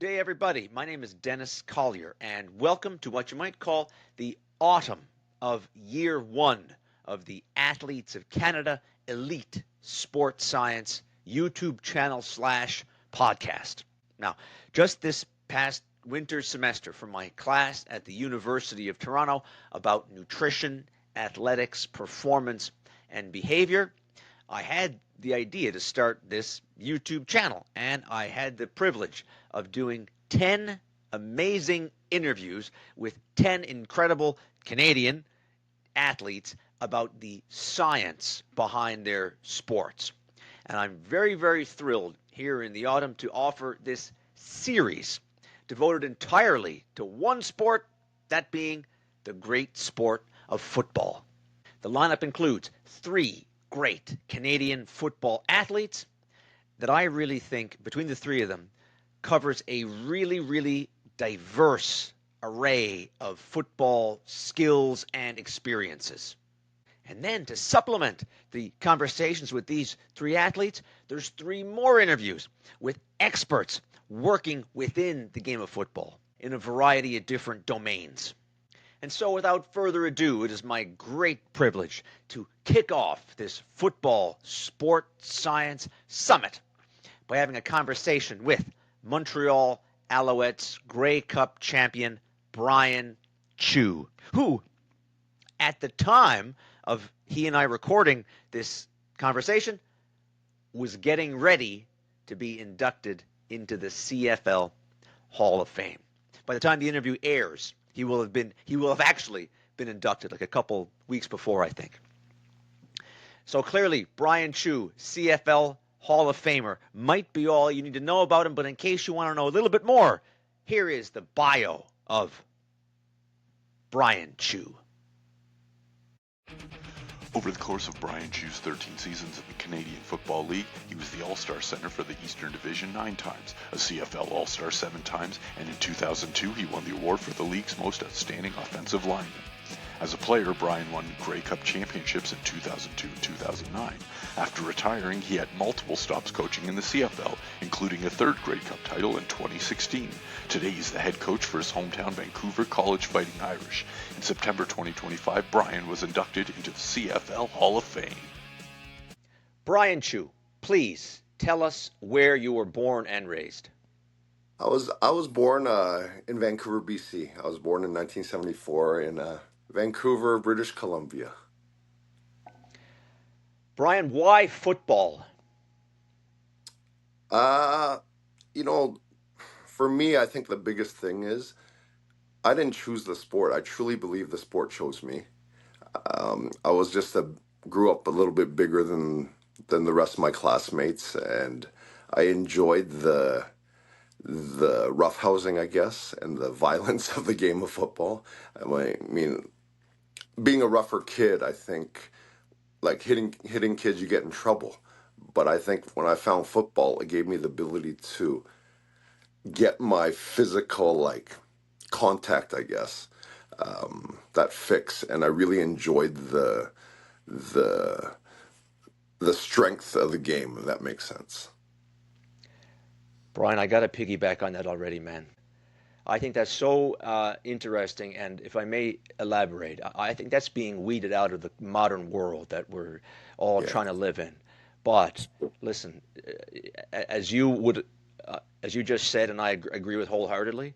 day, everybody. My name is Denis Collier, and welcome to what you might call the autumn of year one of the Athletes of Canada Elite Sports Science YouTube channel / podcast. Now, just this past winter semester from my class at the University of Toronto about nutrition, athletics, performance, and behavior, I had the idea to start this YouTube channel, and I had the privilege of doing 10 amazing interviews with 10 incredible Canadian athletes about the science behind their sports. And I'm very, very thrilled here in the autumn to offer this series devoted entirely to one sport, that being the great sport of football. The lineup includes 3 great Canadian football athletes that I really think, between the 3 of them, covers a really, really diverse array of football skills and experiences. And then to supplement the conversations with these 3 athletes, there's 3 more interviews with experts working within the game of football in a variety of different domains. And so without further ado, it is my great privilege to kick off this football sport science summit by having a conversation with Montreal Alouettes Grey Cup champion Bryan Chiu, who, at the time of he and I recording this conversation, was getting ready to be inducted into the CFL Hall of Fame. By the time the interview airs, he will have actually been inducted like a couple weeks before, I think. So clearly, Bryan Chiu, CFL Hall of Famer, might be all you need to know about him, but in case you want to know a little bit more, here is the bio of Bryan Chiu. Over the course of Bryan Chiu's 13 seasons in the Canadian Football League, he was the All-Star center for the Eastern Division 9 times, a CFL All-Star 7 times, and in 2002 he won the award for the league's most outstanding offensive lineman. As a player, Bryan won Grey Cup championships in 2002 and 2009. After retiring, he had multiple stops coaching in the CFL, including a 3rd Grey Cup title in 2016. Today, he's the head coach for his hometown Vancouver College Fighting Irish. In September 2025, Bryan was inducted into the CFL Hall of Fame. Bryan Chiu, please tell us where you were born and raised. I was born in Vancouver, BC. I was born in 1974 in Vancouver, British Columbia. Bryan, why football? For me, I think the biggest thing is I didn't choose the sport. I truly believe the sport chose me. I was grew up a little bit bigger than the rest of my classmates, and I enjoyed the roughhousing, I guess, and the violence of the game of football. I mean, being a rougher kid, I think, like hitting kids, you get in trouble. But I think when I found football, it gave me the ability to get my physical, contact, I guess, that fix. And I really enjoyed the strength of the game, if that makes sense. Bryan, I got to piggyback on that already, man. I think that's so interesting, and if I may elaborate, I think that's being weeded out of the modern world that we're all trying to live in. But listen, as you just said, and I agree with wholeheartedly,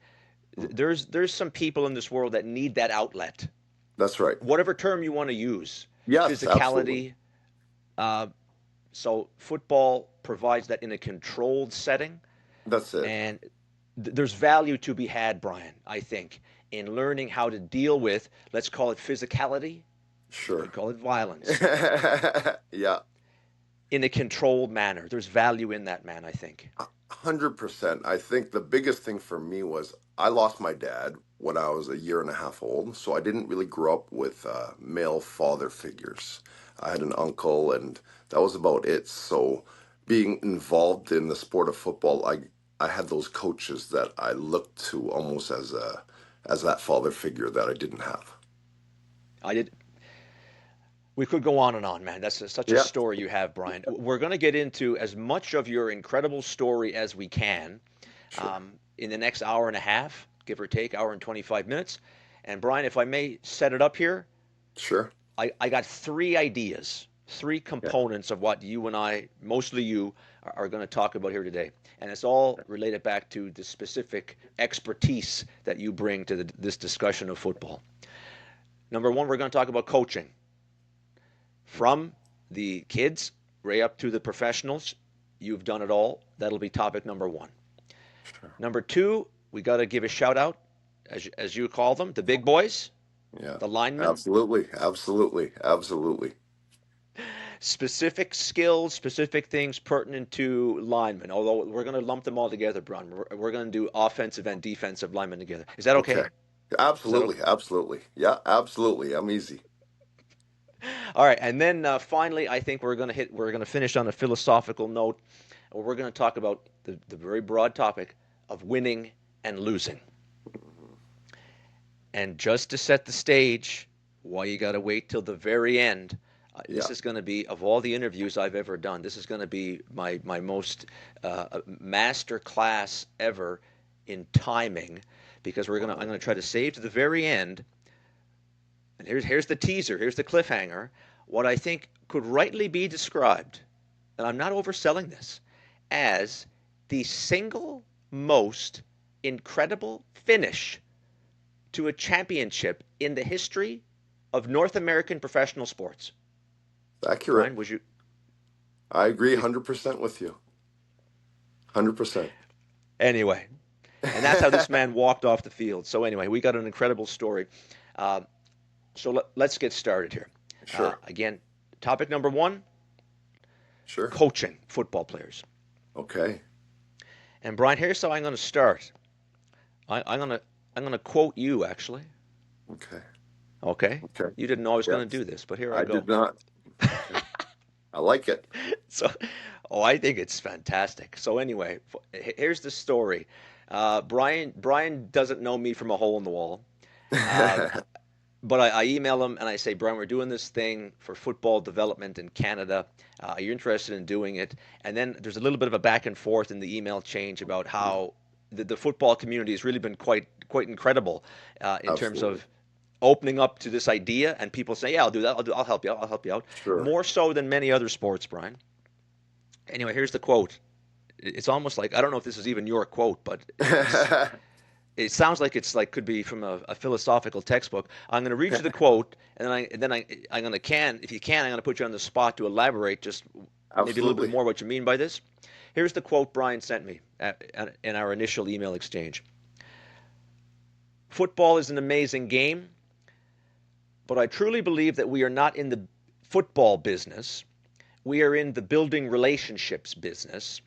there's some people in this world that need that outlet. That's right. Whatever term you want to use. Yes, physicality. So football provides that in a controlled setting. That's it. And there's value to be had, Bryan, I think, in learning how to deal with, let's call it physicality. Sure. We call it violence. Yeah. In a controlled manner. There's value in that, man, I think. 100%. I think the biggest thing for me was I lost my dad when I was a year and a half old, so I didn't really grow up with male father figures. I had an uncle, and that was about it. So being involved in the sport of football, I had those coaches that I looked to almost as that father figure that I didn't have. I did. We could go on and on, man. That's such a story you have, Bryan. We're going to get into as much of your incredible story as we can. Sure. in the next hour and a half, give or take, hour and 25 minutes. And Bryan, if I may set it up here, Sure. I got three ideas, three Yeah. components of what you and I, mostly you, are going to talk about here today. And it's all related back to the specific expertise that you bring to this discussion of football. Number one, we're going to talk about coaching from the kids right up to the professionals. You've done it all. That'll be topic number one. Sure. Number two, we got to give a shout out, as you call them, the big boys, Yeah. the linemen. Absolutely. Absolutely. Absolutely. Specific skills, specific things pertinent to linemen. Although we're going to lump them all together, Bryan. We're going to do offensive and defensive linemen together. Is that okay? Okay. Absolutely. Absolutely. Yeah. Absolutely. I'm easy. All right, and then finally, I think we're going to finish on a philosophical note. We're going to talk about the very broad topic of winning and losing. And just to set the stage, why you got to wait till the very end. This Yeah. is going to be, of all the interviews I've ever done, this is going to be my most master class ever in timing, because I'm going to try to save to the very end. And here's the teaser, here's the cliffhanger, what I think could rightly be described, and I'm not overselling this, as the single most incredible finish to a championship in the history of North American professional sports. Accurate. Bryan, would you? I agree 100% with you. 100%. Anyway, and that's how this man walked off the field. So anyway, we got an incredible story. So let's get started here. Sure. Again, topic number one, Sure. coaching football players. Okay. And Bryan, here's how I'm going to start. I'm going to quote you, actually. Okay. Okay? Okay. You didn't know I was going Yes. to do this, but here I I go. did not. Okay. I like it. So, I think it's fantastic. So anyway, here's the story. Bryan doesn't know me from a hole in the wall. But I email him and I say, Bryan, we're doing this thing for football development in Canada. Are you interested in doing it? And then there's a little bit of a back and forth in the email change about how the football community has really been quite incredible in terms Absolutely. of opening up to this idea, and people say, yeah, I'll do that. I'll help you out. I'll help you out. Sure. More so than many other sports, Bryan. Anyway, here's the quote. It's almost like, I don't know if this is even your quote, but it sounds like it's like could be from a philosophical textbook. I'm going to read you the quote, and then I'm going to if you can, I'm going to put you on the spot to elaborate just maybe a little bit more what you mean by this. Here's the quote Bryan sent me in our initial email exchange. Football is an amazing game, but I truly believe that we are not in the football business. We are in the building relationships business.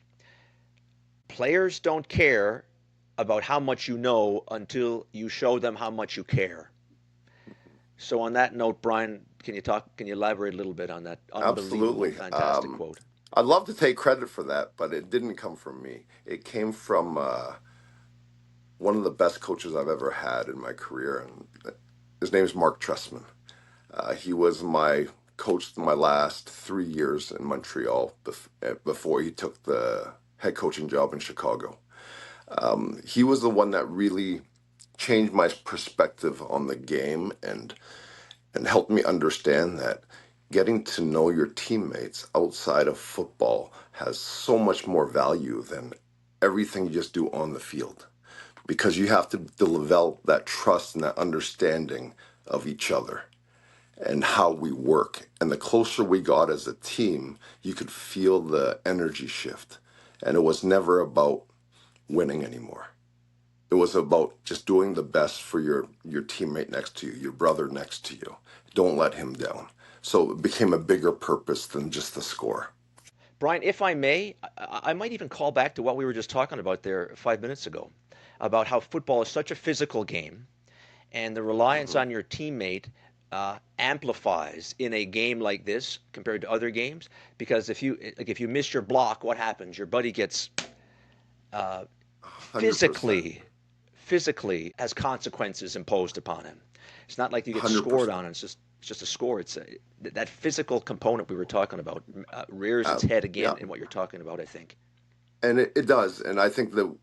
Players don't care about how much you know until you show them how much you care. So on that note, Bryan, can you elaborate a little bit on that unbelievable, Absolutely. fantastic quote? I'd love to take credit for that, but it didn't come from me. It came from one of the best coaches I've ever had in my career, and his name is Mark Trestman. He was my coach my last 3 years in Montreal before he took the head coaching job in Chicago. He was the one that really changed my perspective on the game and helped me understand that getting to know your teammates outside of football has so much more value than everything you just do on the field, because you have to develop that trust and that understanding of each other and how we work. And the closer we got as a team, you could feel the energy shift. And it was never about winning anymore. It was about just doing the best for your teammate next to you, your brother next to you. Don't let him down. So it became a bigger purpose than just the score. Bryan, if I may, I might even call back to what we were just talking about there 5 minutes ago, about how football is such a physical game, and the reliance on your teammate amplifies in a game like this compared to other games. Because if you miss your block, what happens? Your buddy gets 100%. physically has consequences imposed upon him. It's not like you get 100%. scored on. It's just a score. It's that physical component we were talking about rears its head again Yeah. in what you're talking about, I think. And it does. And I think the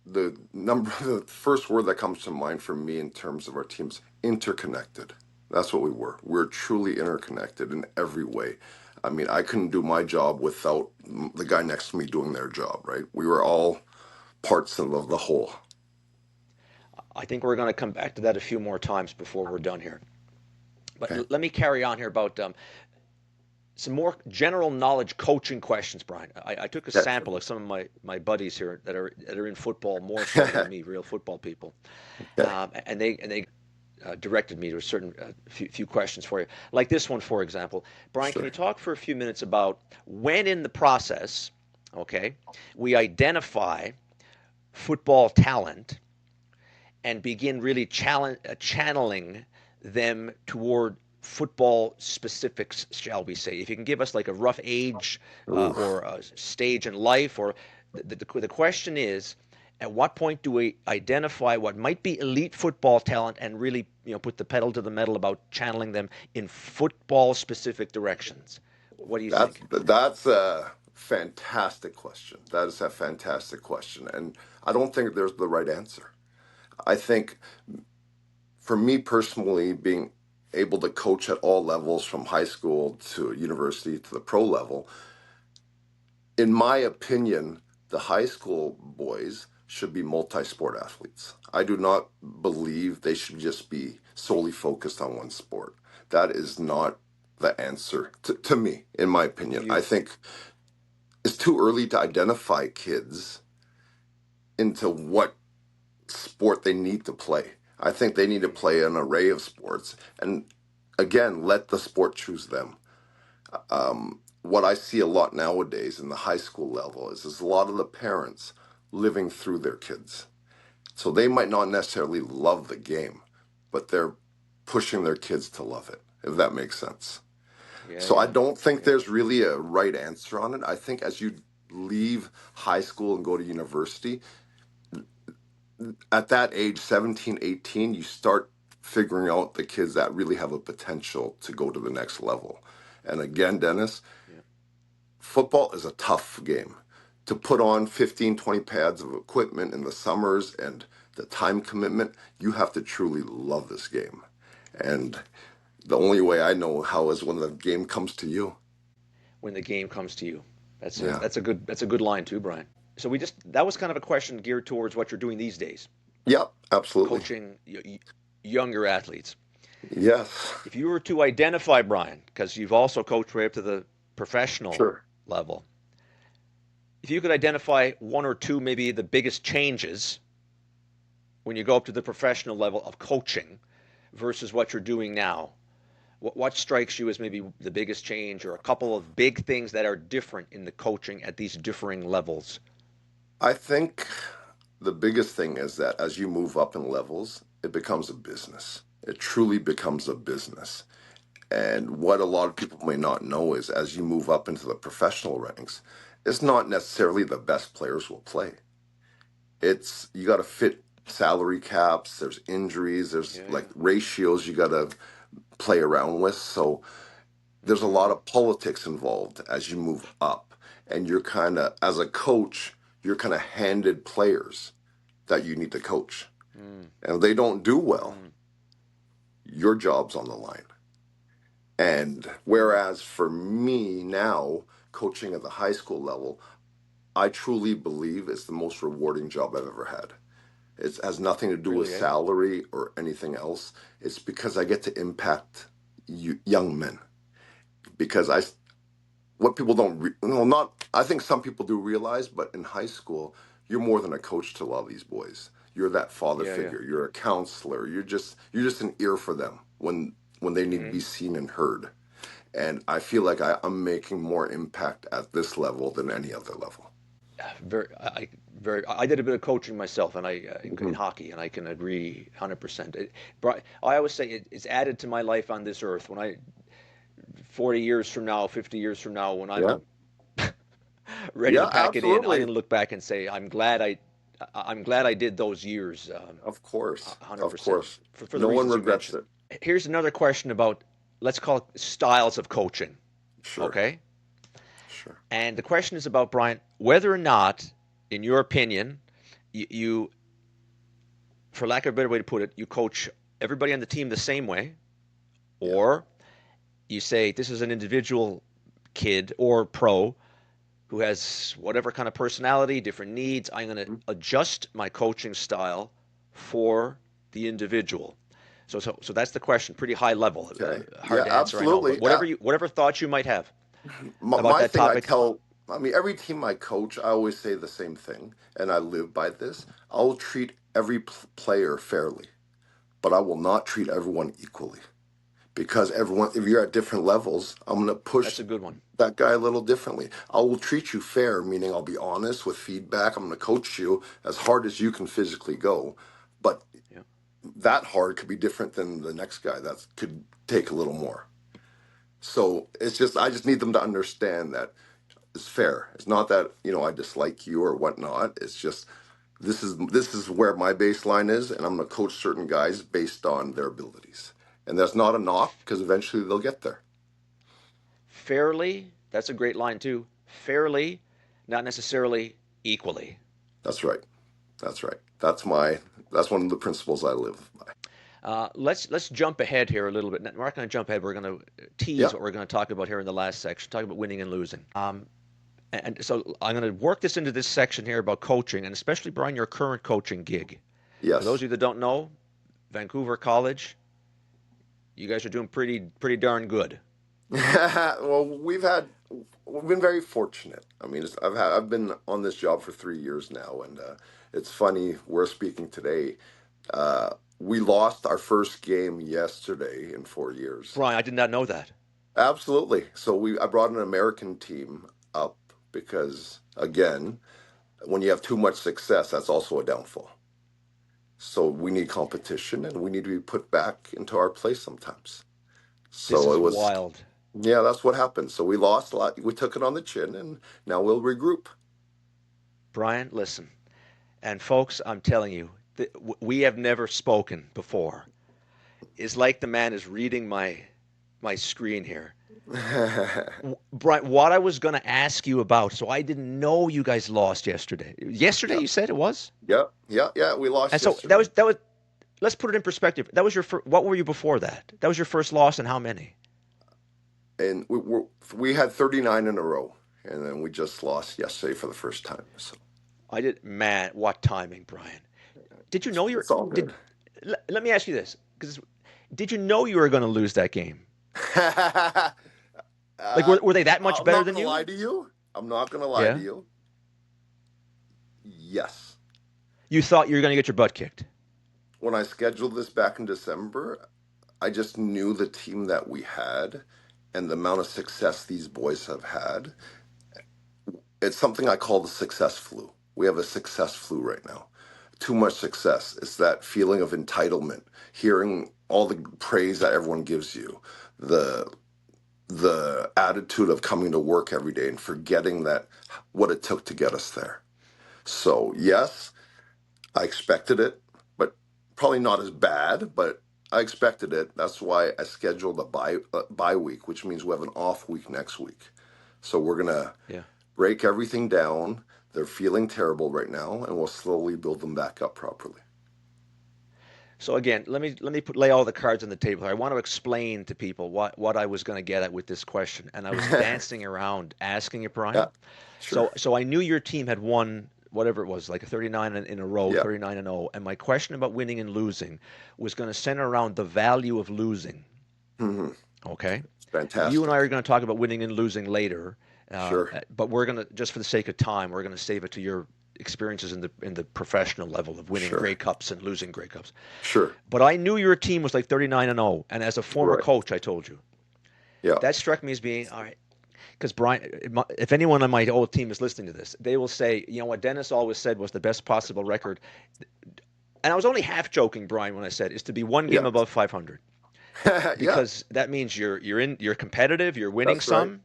first word that comes to mind for me in terms of our teams, interconnected. That's what we were. We're truly interconnected in every way. I mean, I couldn't do my job without the guy next to me doing their job, right? We were all parts of the whole. I think we're going to come back to that a few more times before we're done here. But Okay. let me carry on here about some more general knowledge coaching questions, Bryan. I took a Yeah, sample of some of my buddies here that are in football more so than sure. me, real football people, Okay. and they directed me to a certain few questions for you, like this one, for example. Bryan, can you Sure. talk for a few minutes about when in the process, okay, we identify football talent and begin really channeling them toward football specifics, shall we say? If you can give us like a rough age Ooh. or a stage in life, or the question is, at what point do we identify what might be elite football talent and really, put the pedal to the metal about channeling them in football specific directions? What do you think? That's a fantastic question. That is a fantastic question. And I don't think there's the right answer. I think for me personally, being able to coach at all levels from high school to university to the pro level, in my opinion, the high school boys should be multi-sport athletes. I do not believe they should just be solely focused on one sport. That is not the answer to me, in my opinion. I You think it's too early to identify kids into what sport they need to play. I think they need to play an array of sports and again, let the sport choose them. What I see a lot nowadays in the high school level is a lot of the parents living through their kids. So they might not necessarily love the game, but they're pushing their kids to love it, if that makes sense. yeah, So I yeah, don't think yeah. there's really a right answer on it. I think as you leave high school and go to university, at that age, 17, 18, you start figuring out the kids that really have a potential to go to the next level. And again, Dennis, Yeah. football is a tough game. To put on 15, 20 pads of equipment in the summers and the time commitment, you have to truly love this game. And the only way I know how is when the game comes to you. When the game comes to you. That's a Yeah. that's a good that's a good line too, Bryan. So that was kind of a question geared towards what you're doing these days, Yep, absolutely. coaching younger athletes. Yes. If you were to identify, Bryan, because you've also coached right up to the professional Sure. level, if you could identify one or two, maybe the biggest changes when you go up to the professional level of coaching versus what you're doing now, what strikes you as maybe the biggest change or a couple of big things that are different in the coaching at these differing levels? I think the biggest thing is that as you move up in levels, it becomes a business. It truly becomes a business. And what a lot of people may not know is as you move up into the professional ranks, it's not necessarily the best players will play. It's you got to fit salary caps, there's injuries, there's Yeah, like yeah. ratios you got to play around with. So there's a lot Mm, of politics involved as you move up. And you're kind of, as a coach, you're kind of handed players that you need to coach. mm, And if they don't do well, mm, your job's on the line. And mm. whereas for me now, coaching at the high school level, I truly believe it's the most rewarding job I've ever had. It has nothing to do with Really, eh? salary or anything else. It's because I get to impact young men. Because what people don't, not, I think some people do realize, but in high school, you're more than a coach to a lot of these boys. You're that father Yeah, yeah. figure. You're a counselor. You're just an ear for them when they need to Hmm. be seen and heard. And I feel like I'm making more impact at this level than any other level. Very, I did a bit of coaching myself, and in Hmm. hockey, and I can agree 100%. I always say it's added to my life on this earth. 40 years from now, 50 years from now, when Yeah. I'm ready to Yeah, pack it in, I'm absolutely. going to look back and say, I'm glad I did those years, Of course. Of 100% course. for the No one reasons you regrets mentioned. it. Here's another question about, let's call it styles of coaching. Sure. Okay. Sure. And the question is about, Bryan, whether or not in your opinion, you, for lack of a better way to put it, you coach everybody on the team the same way, Yeah. or you say this is an individual kid or pro who has whatever kind of personality, different needs. I'm going to adjust my coaching style for the individual. So that's the question. Pretty high level, Okay. hard Yeah, to answer, I know. But absolutely. whatever thoughts you might have about My that thing topic. I mean, every team I coach, I always say the same thing, and I live by this. I will treat every player fairly, but I will not treat everyone equally because everyone, if you're at different levels, I'm going to That's push a good one. that guy a little differently. I will treat you fair, meaning I'll be honest with feedback. I'm going to coach you as hard as you can physically go, but Yeah. that hard could be different than the next guy that could take a little more. So it's just I just need them to understand that it's fair. It's not that I dislike you or whatnot. It's just this is where my baseline is, and I'm going to coach certain guys based on their abilities. And that's not a knock because eventually they'll get there. Fairly, that's a great line too. Fairly, not necessarily equally. That's right. That's right. That's one of the principles I live by. Let's jump ahead here a little bit. We're not going to jump ahead. We're going to tease Yeah. what we're going to talk about here in the last section. Talk about winning and losing. And so I'm going to work this into this section here about coaching, and especially Brian, your current coaching gig. For those Yes. of you that don't know, Vancouver College, you guys are doing pretty darn good. Well, we've been very fortunate. I mean, I've been on this job for 3 years now, and it's funny we're speaking today. We lost our first game yesterday in 4 years. Brian, I did not know that. Absolutely. So I brought an American team up because again, when you have too much success, that's also a downfall. So we need competition and we need to be put back into our place sometimes. This So is it was, wild. yeah, that's what happened. So we lost a lot. We took it on the chin and now we'll regroup. Brian, listen. And folks, I'm telling you, we have never spoken before. It's like the man is reading my screen here. Brian, what I was going to ask you about, so I didn't know you guys lost yesterday. Yesterday, Yeah. you said it was? Yeah. We lost And so yesterday. that was. Let's put it in perspective. That was your what were you before that? That was your first loss, and how many? And we had 39 in a row. And then we just lost yesterday for the first time. So I did. Man, what timing, Brian? Did you know you were? it's all Did good. let me ask you this? Because did you know you were going to lose that game? Like, were they that much I'm better not than gonna lie you? to you. I'm not gonna lie to Yeah. you. Yes. You thought you were going to get your butt kicked. When I scheduled this back in December, I just knew the team that we had and the amount of success these boys have had. It's something I call the success flu. We have a success flu right now. Too much success. It's that feeling of entitlement, hearing all the praise that everyone gives you, the the attitude of coming to work every day and forgetting that what it took to get us there. So yes, I expected it, but probably not as bad, but I expected it. That's why I scheduled a bye week, which means we have an off week next week. So we're gonna Yeah. break everything down. They're feeling terrible right now, and we'll slowly build them back up properly. So again, let me lay all the cards on the table here. I want to explain to people what I was going to get at with this question, and I was dancing around asking it, Yeah, Brian. sure. So I knew your team had won whatever it was, like a 39 in a row, Yeah, 39 and 0. And my question about winning and losing was going to center around the value of losing. hmm Okay. You and I are fantastic. going to talk about winning and losing later, Sure, but we're going to, just for the sake of time, we're going to save it to your experiences in the professional level of winning Grey sure, Cups and losing Grey Cups. sure. But I knew your team was like 39 and 0, and as a former Right. coach, I told you Yeah. that struck me as being all right. Because Brian, if anyone on my old team is listening to this, they will say, you know what Dennis always said was the best possible record, and I was only half joking, Brian, when I said is to be one game Yeah. above 500, Yeah. because that means you're competitive, you're winning That's right. some,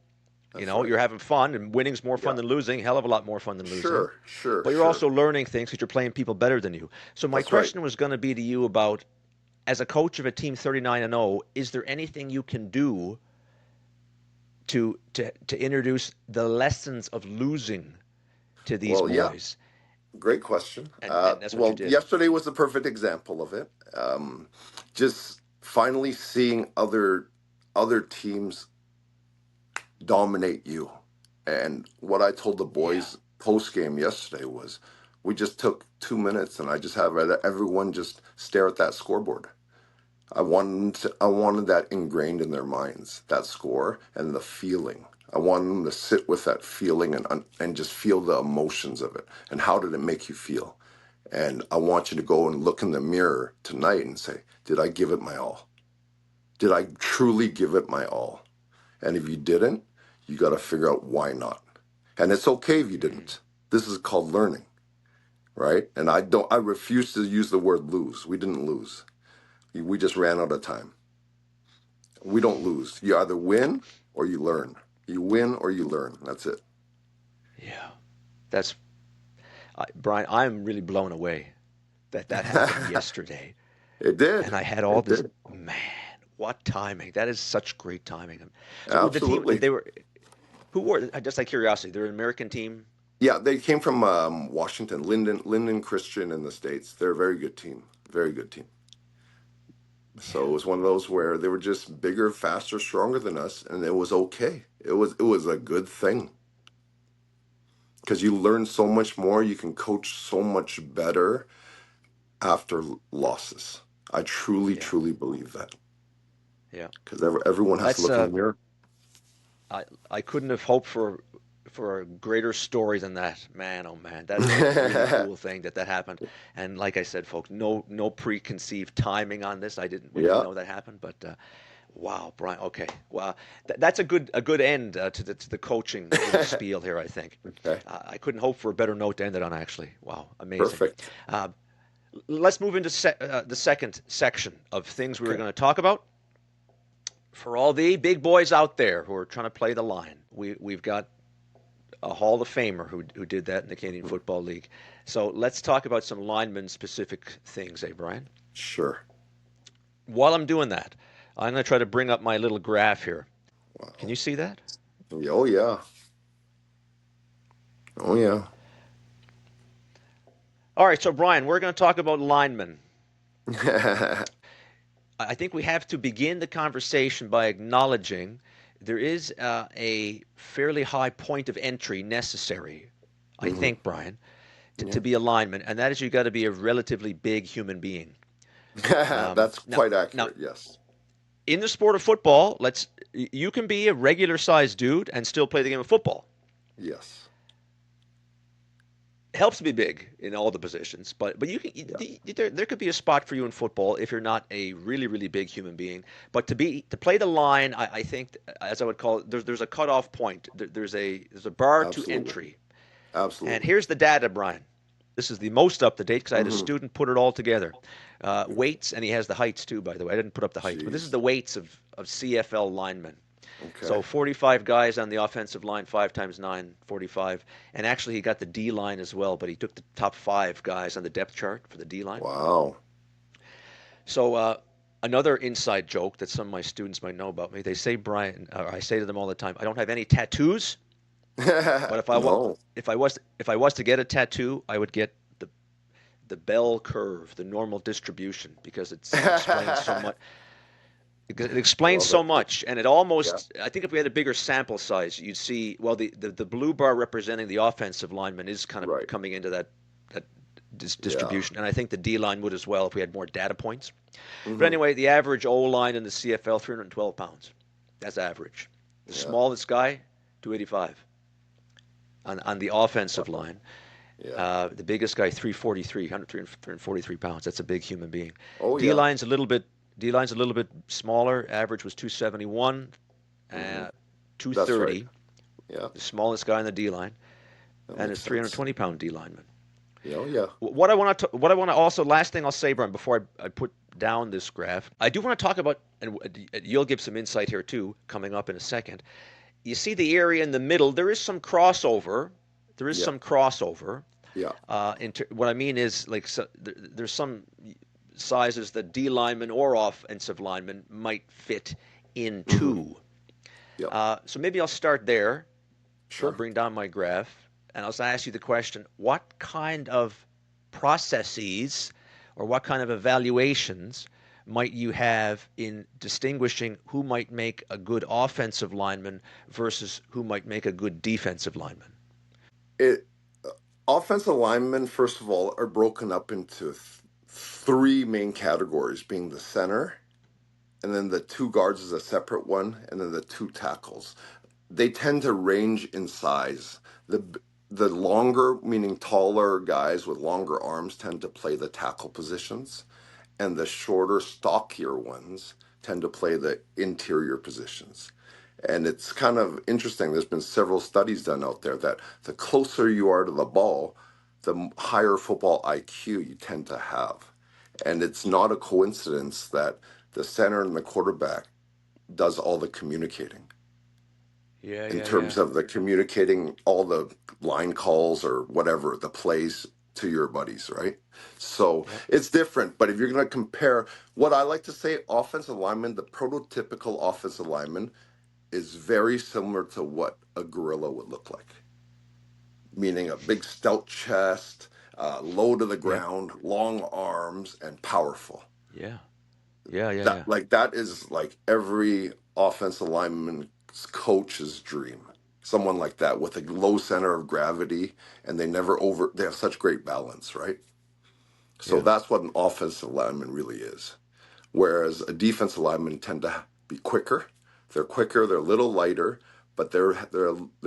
That's right. you're having fun, and winning's more fun Yeah. than losing, hell of a lot more fun than losing. Sure. Sure. But you're Sure. also learning things because you're playing people better than you. So my That's right. question was going to be to you about, as a coach of a team 39 and 0, is there anything you can do to introduce the lessons of losing to these Well, yeah. boys? Great question. And that's what you Well, did. yesterday was the perfect example of it. Just finally seeing other teams dominate you. And what I told the Yeah. boys post game yesterday was, we just took 2 minutes, and I just have everyone just stare at that scoreboard. I wanted that ingrained in their minds, that score and the feeling. I wanted them to sit with that feeling and just feel the emotions of it. And how did it make you feel? And I want you to go and look in the mirror tonight and say, did I give it my all? Did I truly give it my all? And if you didn't, you got to figure out why not. And it's okay if you Mm-hmm. didn't. This is called learning, right? And I refuse to use the word lose. We didn't lose. We just ran out of time. We don't lose. You either win or you learn. You win or you learn. That's it. Yeah. That's Bryan. I'm really blown away that that happened yesterday, It did. and I had all It this. did. Man, what timing! That is such great timing. So with the team, Absolutely. they were who were just like curiosity. They're an American team. Yeah, they came from Washington, Linden Christian in the States. They're a very good team. Very good team. So it Yeah. was one of those where they were just bigger, faster, stronger than us, and it was okay. It was a good thing because you learn so much more. You can coach so much better after losses. I truly, Yeah. truly believe that Yeah. because everyone has to That's look in the mirror. I I couldn't have hoped for a greater story than that. Man, oh man, that is a really cool thing that that happened. And like I said, folks, no preconceived timing on this. We didn't Yeah. know that happened, but wow, Bryan. Okay, wow, that's a good end to the coaching little spiel here. I think Okay. I couldn't hope for a better note to end it on. Actually, wow, amazing. Perfect. Uh, let's move into the second section of things we were Okay. going to talk about. For all the big boys out there who are trying to play the line, we've got a Hall of Famer who did that in the Canadian Football League. So let's talk about some lineman specific things, Bryan? Sure. While I'm doing that, I'm going to try to bring up my little graph here. Can Wow. you see that? Oh yeah. Oh yeah. All right, so Bryan, we're going to talk about linemen. I think we have to begin the conversation by acknowledging there is a fairly high point of entry necessary, I hmm think, Bryan, to Yeah. be a lineman, and that is you got to be a relatively big human being. That's Now, quite now, accurate. Yes. in the sport of football, you can be a regular sized dude and still play the game of football. Yes. It helps to be big in all the positions, but Yeah. there could be a spot for you in football if you're not a really big human being. But to play the line, I think, as I would call it, there's a cutoff point. There's a bar to Absolutely. entry. And Absolutely. here's the data, Bryan. This is the most up to date because I had a hmm student put it all together. Weights, and he has the heights too, by the way. I didn't put up the heights, but this is Jeez. the weights of CFL linemen. Okay. So 45 guys on the offensive line, 5 times 9, 45. And actually, he got the D line as well, but he took the top 5 guys on the depth chart for the D line. Wow. So another inside joke that some of my students might know about me, they say, Bryan, or I say to them all the time, I don't have any tattoos, but No. if I was to get a tattoo, I would get the bell curve, the normal distribution, because it explains so much. It explains Love so it. much, and Yeah. I think if we had a bigger sample size, you'd see, well, the blue bar representing the offensive lineman is kind of Right. coming into that Yeah. distribution, and I think the D line would as well if we had more data points. But hmm anyway, the average O line in the CFL, 312 pounds. That's average. The Yeah. smallest guy, 285 on the offensive Wow. line. Yeah. The biggest guy, 343 pounds. That's a big human being. Oh D yeah. line's a little bit D line's a little bit smaller. Average was 271, hmm 230. That's right. Yeah. The smallest guy in the D line, That and a makes sense. 320-pound D lineman. Yeah. Oh yeah. What I want to also last thing I'll say, Brian, before I put down this graph, I do want to talk about, and you'll give some insight here too, coming up in a second. You see the area in the middle. There is some crossover. There is Yeah. some crossover. Yeah. What I mean is, like, there's some sizes that D linemen or offensive linemen might fit hmm into. Yeah. So maybe I'll start there. I'll Sure. bring down my graph. and I'll ask you the question: what kind of processes or what kind of evaluations might you have in distinguishing who might make a good offensive lineman versus who might make a good defensive lineman? It Offensive linemen, first of all, are broken up into three main categories, being the center, and then the two guards is a separate one, and then the two tackles. They tend to range in size. The longer, meaning taller guys with longer arms, tend to play the tackle positions, and the shorter, stockier ones tend to play the interior positions. And it's kind of interesting. There's been several studies done out there that the closer you are to the ball, the higher football IQ you tend to have. And it's not a coincidence that the center and the quarterback does all the communicating Yeah, in yeah, terms yeah. of the communicating all the line calls or whatever, the plays to your buddies, right? So Yep. it's different. But if you're going to compare, what I like to say, offensive lineman, the prototypical offensive lineman is very similar to what a gorilla would look like, meaning a big stout chest, low to the Yep. ground, long arms, and powerful. Yeah. Yeah, yeah, That yeah. like that is like every offensive lineman's coach's dream. Someone like that with a low center of gravity, and they have such great balance, right? So Yeah. that's what an offensive lineman really is. Whereas a defensive lineman tend to be quicker. They're quicker, they're a little lighter, but they're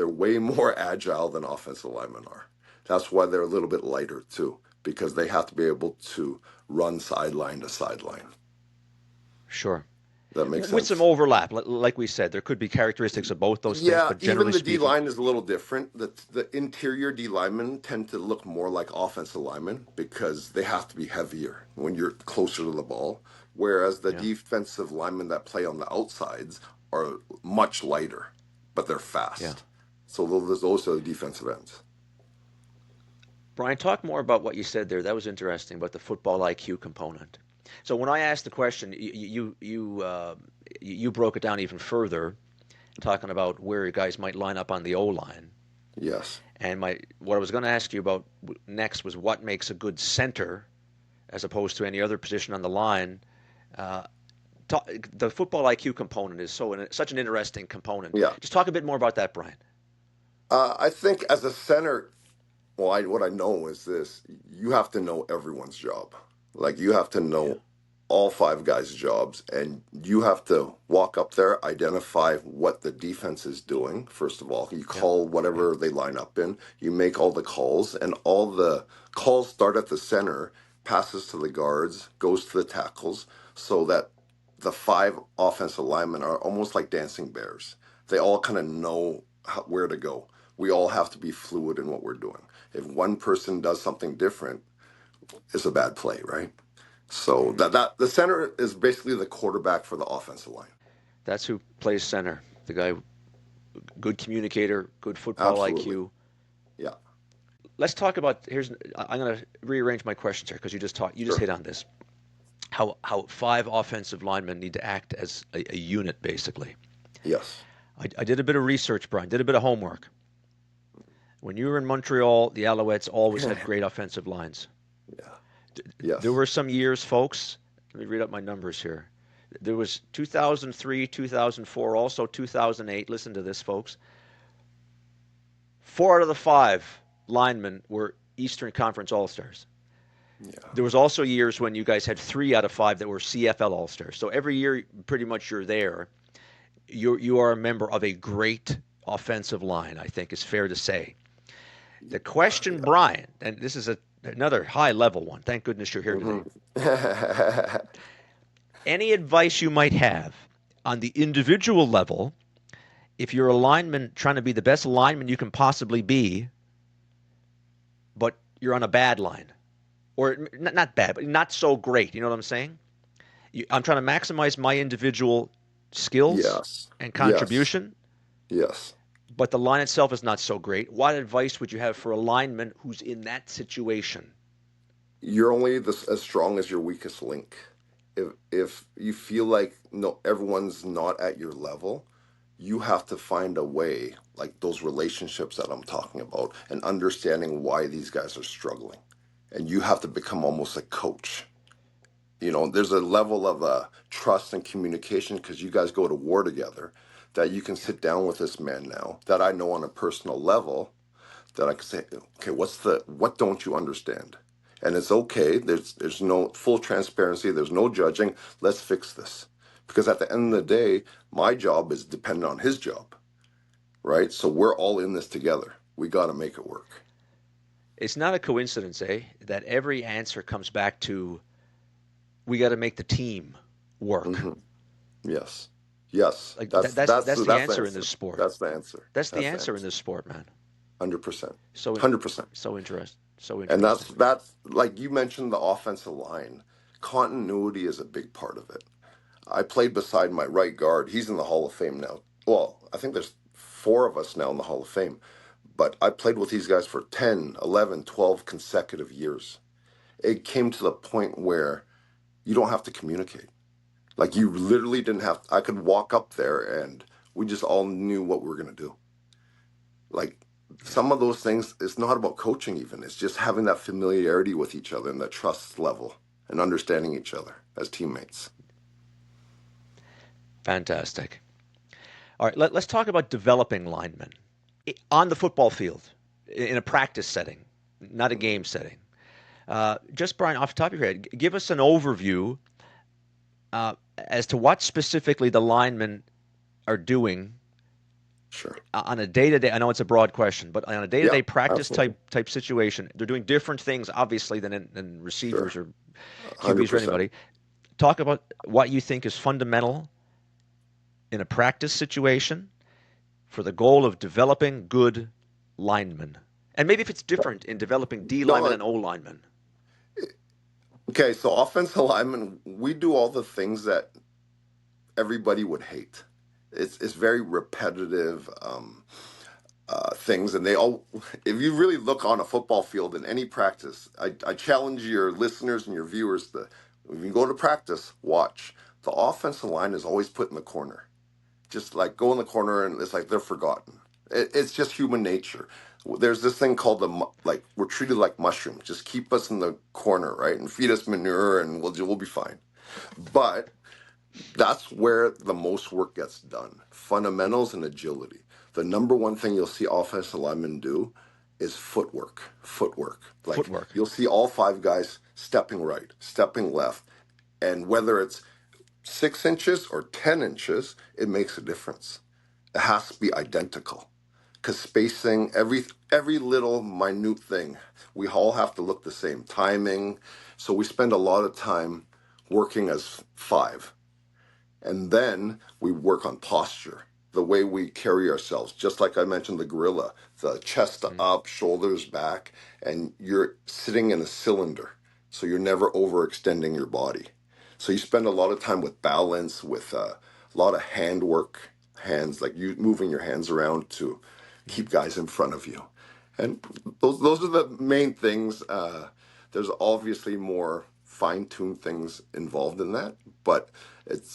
way more agile than offensive linemen are. That's why they're a little bit lighter too, because they have to be able to run sideline to sideline. Sure. That makes With some sense. overlap, like we said, there could be characteristics of both those things, Yeah, but even generally the D speaking, line is a little different. The interior D linemen tend to look more like offensive linemen because they have to be heavier when you're closer to the ball. Whereas the yeah. defensive linemen that play on the outsides are much lighter, but they're Yeah. fast. So those are the defensive ends. Bryan, talk more about what you said there. That was interesting about the football IQ component. So when I asked the question, you broke it down even further, talking about where guys might line up on the O line. Yes. And what I was going to ask you about next was what makes a good center as opposed to any other position on the line. Uh, the football IQ component is such an interesting component. Yeah. Just talk a bit more about that, Bryan. I think as a center, what I know is this: you have to know everyone's job. Like you have to Yeah. know all five guys' jobs, and you have to walk up there, identify what the defense is doing. First of all, you Yep. call Yep. whatever they line up in. You make all the calls, and all the calls start at the center, passes to the guards, goes to the tackles, so that the five offensive linemen are almost like dancing bears. They all kind of know where to go. We all have to be fluid in what we're doing. If one person does something different, it's a bad play, right? So Hmm. that the center is basically the quarterback for the offensive line. That's who plays center. The guy, good communicator, good football Absolutely. IQ. Yeah. Let's talk about here's. I'm going to rearrange my questions here because you just Sure. hit on this. How five offensive linemen need to act as a unit, basically. Yes. I did a bit of research, Brian. Did a bit of homework. When you were in Montreal, the Alouettes always had Yeah. great offensive lines. There Yes. were some years, folks. Let me read up my numbers here. There was 2003, 2004, also 2008. Listen to this, folks. Four out of the five linemen were Eastern Conference All Stars. Yeah. There was also years when you guys had three out of five that were CFL All Stars. So every year, pretty much you're there. You are a member of a great offensive line. I think is fair to say. The question, Yeah. Brian, and this is another high level one. Thank goodness you're here today. Hmm. Any advice you might have on the individual level, if you're a lineman trying to be the best lineman you can possibly be, but you're on a bad line, or not bad, but not so great. You know what I'm saying? I'm trying to maximize my individual skills Yes. and Yes. contribution, Yes. but the line itself is not so great. What advice would you have for a lineman who's in that situation? You're only as strong as your weakest link. If you feel like no everyone's not at your level, you have to find a way, like those relationships that I'm talking about, and understanding why these guys are struggling. And you have to become almost a coach. There's a level of trust and communication because you guys go to war together, that you can sit down with this man now that I know on a personal level, that I can say, okay, what don't you understand? And it's okay. There's no full transparency. There's no judging. Let's fix this. Because at the end of the day, my job is dependent on his job, right? So we're all in this together. We got to make it work. It's not a coincidence, that every answer comes back to we got to make the team work. Hmm. Yes. Yes. Like That's that's the the answer in answer. this sport. That's the answer. That's the That's the answer in answer. this sport, man. 100%. So 100%. so interesting. So And interesting. that's like you mentioned, the offensive line. Continuity is a big part of it. I played beside my right guard. He's in the Hall of Fame now. Well, I think there's four of us now in the Hall of Fame. But I played with these guys for 10, 11, 12 consecutive years. It came to the point where you don't have to communicate. Like you literally didn't have, I could walk up there and we just all knew what we were going to do. Like some of those things, it's not about coaching even. It's just having that familiarity with each other and that trust level and understanding each other as teammates. Fantastic. All right, let's talk about developing linemen on the football field in a practice setting, not a game setting. Just Brian, off the top of your head, give us an overview as to what specifically the linemen are doing Sure. on a day-to-day. I know it's a broad question, but on a Yeah, day-to-day practice absolutely. type situation, they're doing different things, obviously, than Sure. receivers or QBs or 100%. anybody. Talk about what you think is fundamental in a practice situation for the goal of developing good linemen, and maybe if it's different in developing D linemen No, and O linemen. okay, so offensive linemen, we do all the things that everybody would hate. It's very repetitive things, and they all. If you really look on a football field in any practice, I challenge your listeners and your viewers to, if you go to practice, watch. The offensive line is always put in the corner, just like go in the corner, and it's like they're forgotten. It's just human nature. There's this thing called like we're treated like mushrooms. Just keep us in the corner, right, and feed us manure, and we'll be fine. But that's where the most work gets done. Fundamentals and agility. The number one thing you'll see offensive linemen do is footwork. Footwork. Like Footwork. you'll see all five guys stepping right, stepping left. And whether it's 6 inches or 10 inches, it makes a difference. It has to be identical. Because spacing, every little minute thing, we all have to look the same. Timing. So we spend a lot of time working as five. And then we work on posture, the way we carry ourselves. Just like I mentioned, the gorilla, the chest Mm. up, shoulders back, and you're sitting in a cylinder. So you're never overextending your body. So you spend a lot of time with balance, with a lot of hand work, hands, like you moving your hands around to keep guys in front of you. And those are the main things. There's obviously more fine-tuned things involved in that, but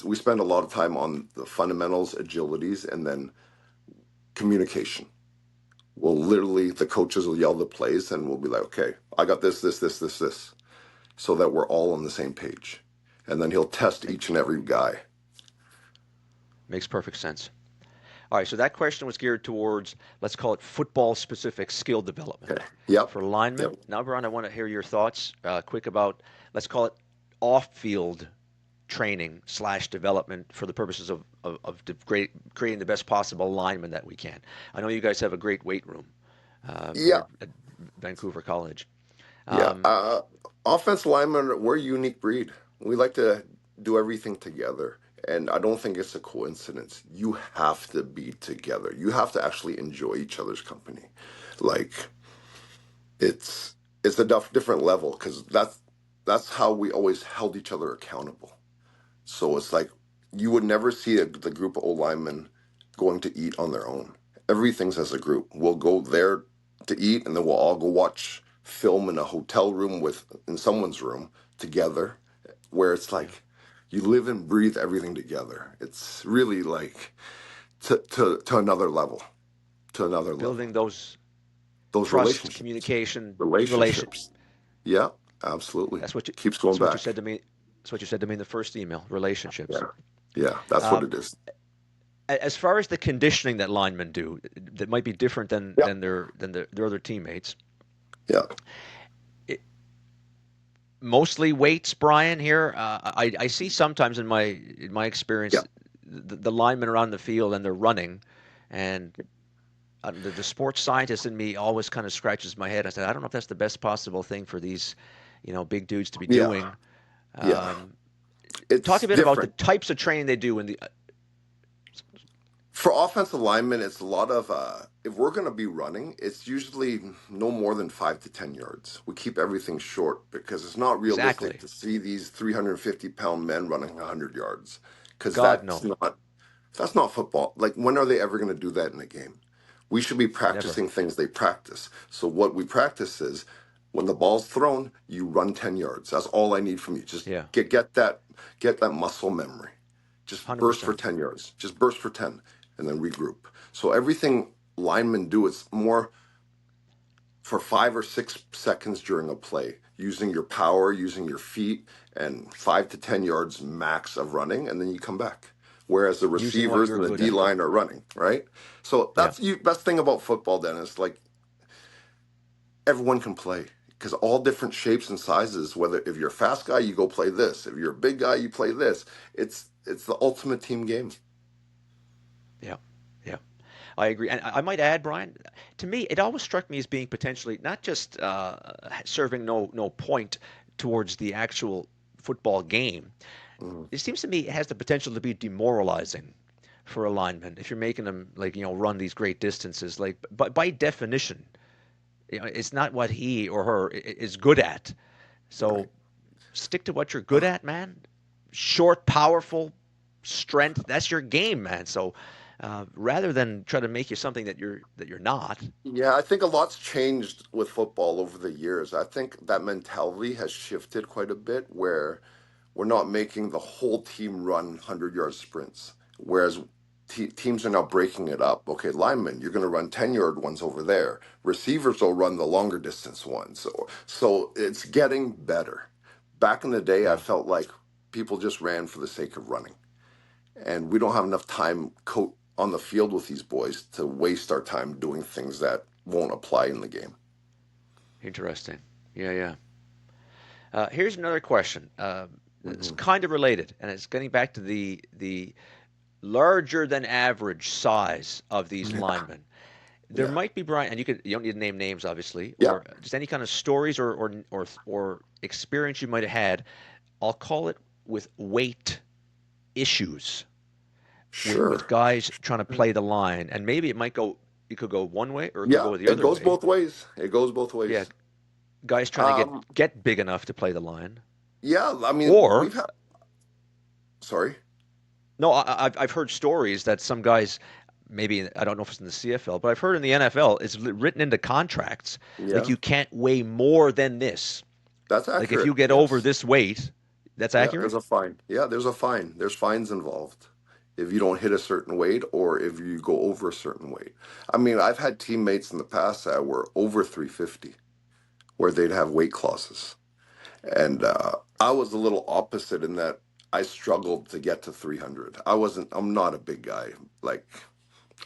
we spend a lot of time on the fundamentals, agilities, and then communication. The coaches will yell the plays, and we'll be like, okay, I got this, so that we're all on the same page. And then he'll test each and every guy. Makes perfect sense. All right, so that question was geared towards, let's call it football-specific skill development Okay. Yep. for linemen. Yep. Now, Brian, I want to hear your thoughts, quick about, let's call it off-field training / development for the purposes of creating the best possible lineman that we can. I know you guys have a great weight room Yeah. there at Vancouver College. Yeah. Um, Offensive linemen, we're a unique breed. We like to do everything together. And I don't think it's a coincidence. You have to be together. You have to actually enjoy each other's company. Like it's a different level because that's how we always held each other accountable. So it's like you would never see the group of old linemen going to eat on their own. Everything's as a group. We'll go there to eat, and then we'll all go watch film in a hotel room in someone's room together, where it's yeah. like you live and breathe everything together. It's really like to another level, to another level. Building those trust, Relationships, communication, relation. relationships. Yeah, absolutely. That's what you. Keeps going That's what you back. said to me. That's what you said to me in the first email. Relationships. Yeah, yeah, that's what Um, it is. as far as the conditioning that linemen do, that might be different than Yeah, their other teammates. yeah, It, mostly weights, Brian. Here, I see sometimes in my yeah. experience, the linemen are on the field and they're running, and the sports scientist in me always kind of scratches my head. I said, I don't know if that's the best possible thing for these, big dudes to be Yeah, doing. yeah. Um, talk It's a bit about the different. types of training they do in the. For offensive linemen, it's a lot of if we're going to be running, it's usually no more than 5 to 10 yards. We keep everything short because it's not realistic Exactly. to see these 350-pound men running 100 yards because God, no. that's not football. Like, when are they ever going to do that in a game? We should be Never. practicing things they practice. So what we practice is when the ball's thrown, you run 10 yards. That's all I need from you. Just Yeah. get that muscle memory. Just burst for 100%. 10 yards. Just burst for 10 and then regroup. So everything linemen do is more for 5 or 6 seconds during a play, using your power, using your feet, and 5 to 10 yards max of running, and then you come back. Whereas the Using what receivers you're and the good D at. line are running, right? So Yeah. that's the best thing about football, Dennis. Like, everyone can play because all different shapes and sizes. Whether if you're a fast guy, you go play this. If you're a big guy, you play this. It's the ultimate team game. Yeah. Yeah. I agree. And I might add, Brian, to me, it always struck me as being potentially not just serving no point towards the actual football game. Mhm. It seems to me it has the potential to be demoralizing for a lineman if you're making them like run these great distances. Like, but by definition, it's not what he or her is good at. Right. So stick to what you're good at, man. Short, powerful, strength. That's your game, man. So rather than try to make you something that you're not. Yeah, I think a lot's changed with football over the years. I think that mentality has shifted quite a bit where we're not making the whole team run 100-yard sprints, whereas teams are now breaking it up. Okay, linemen, you're going to run 10-yard ones over there. Receivers will run the longer distance ones. So it's getting better. Back in the day, I Yeah, felt like people just ran for the sake of running. And we don't have enough time on the field with these boys to waste our time doing things that won't apply in the game. interesting. Yeah, yeah. Here's another question. It's Hmm. kind of related, and it's getting back to the larger than average size of these Yeah, linemen. There yeah, might be, Brian, and you don't need to name names, obviously, yeah, or just any kind of stories or experience you might have had. I'll call it with weight issues with sure. guys trying to play the line, and maybe it could go one way or it could Yeah, go the it other goes way. both ways. It goes both Yeah, ways. guys trying to get Um, get big enough to play the line, yeah, I mean, or we've had, sorry. no, I've heard stories that some guys, maybe I don't know if it's in the CFL, but I've heard in the NFL it's written into contracts like Yeah, you can't weigh more than this. that's Like if accurate. you get over Yes. this weight, that's Yeah, accurate. there's a fine. Yeah, there's a fine. There's fines involved if you don't hit a certain weight or if you go over a certain weight. I mean, I've had teammates in the past that were over 350 where they'd have weight clauses. And I was a little opposite in that I struggled to get to 300. I'm not a big guy. Like,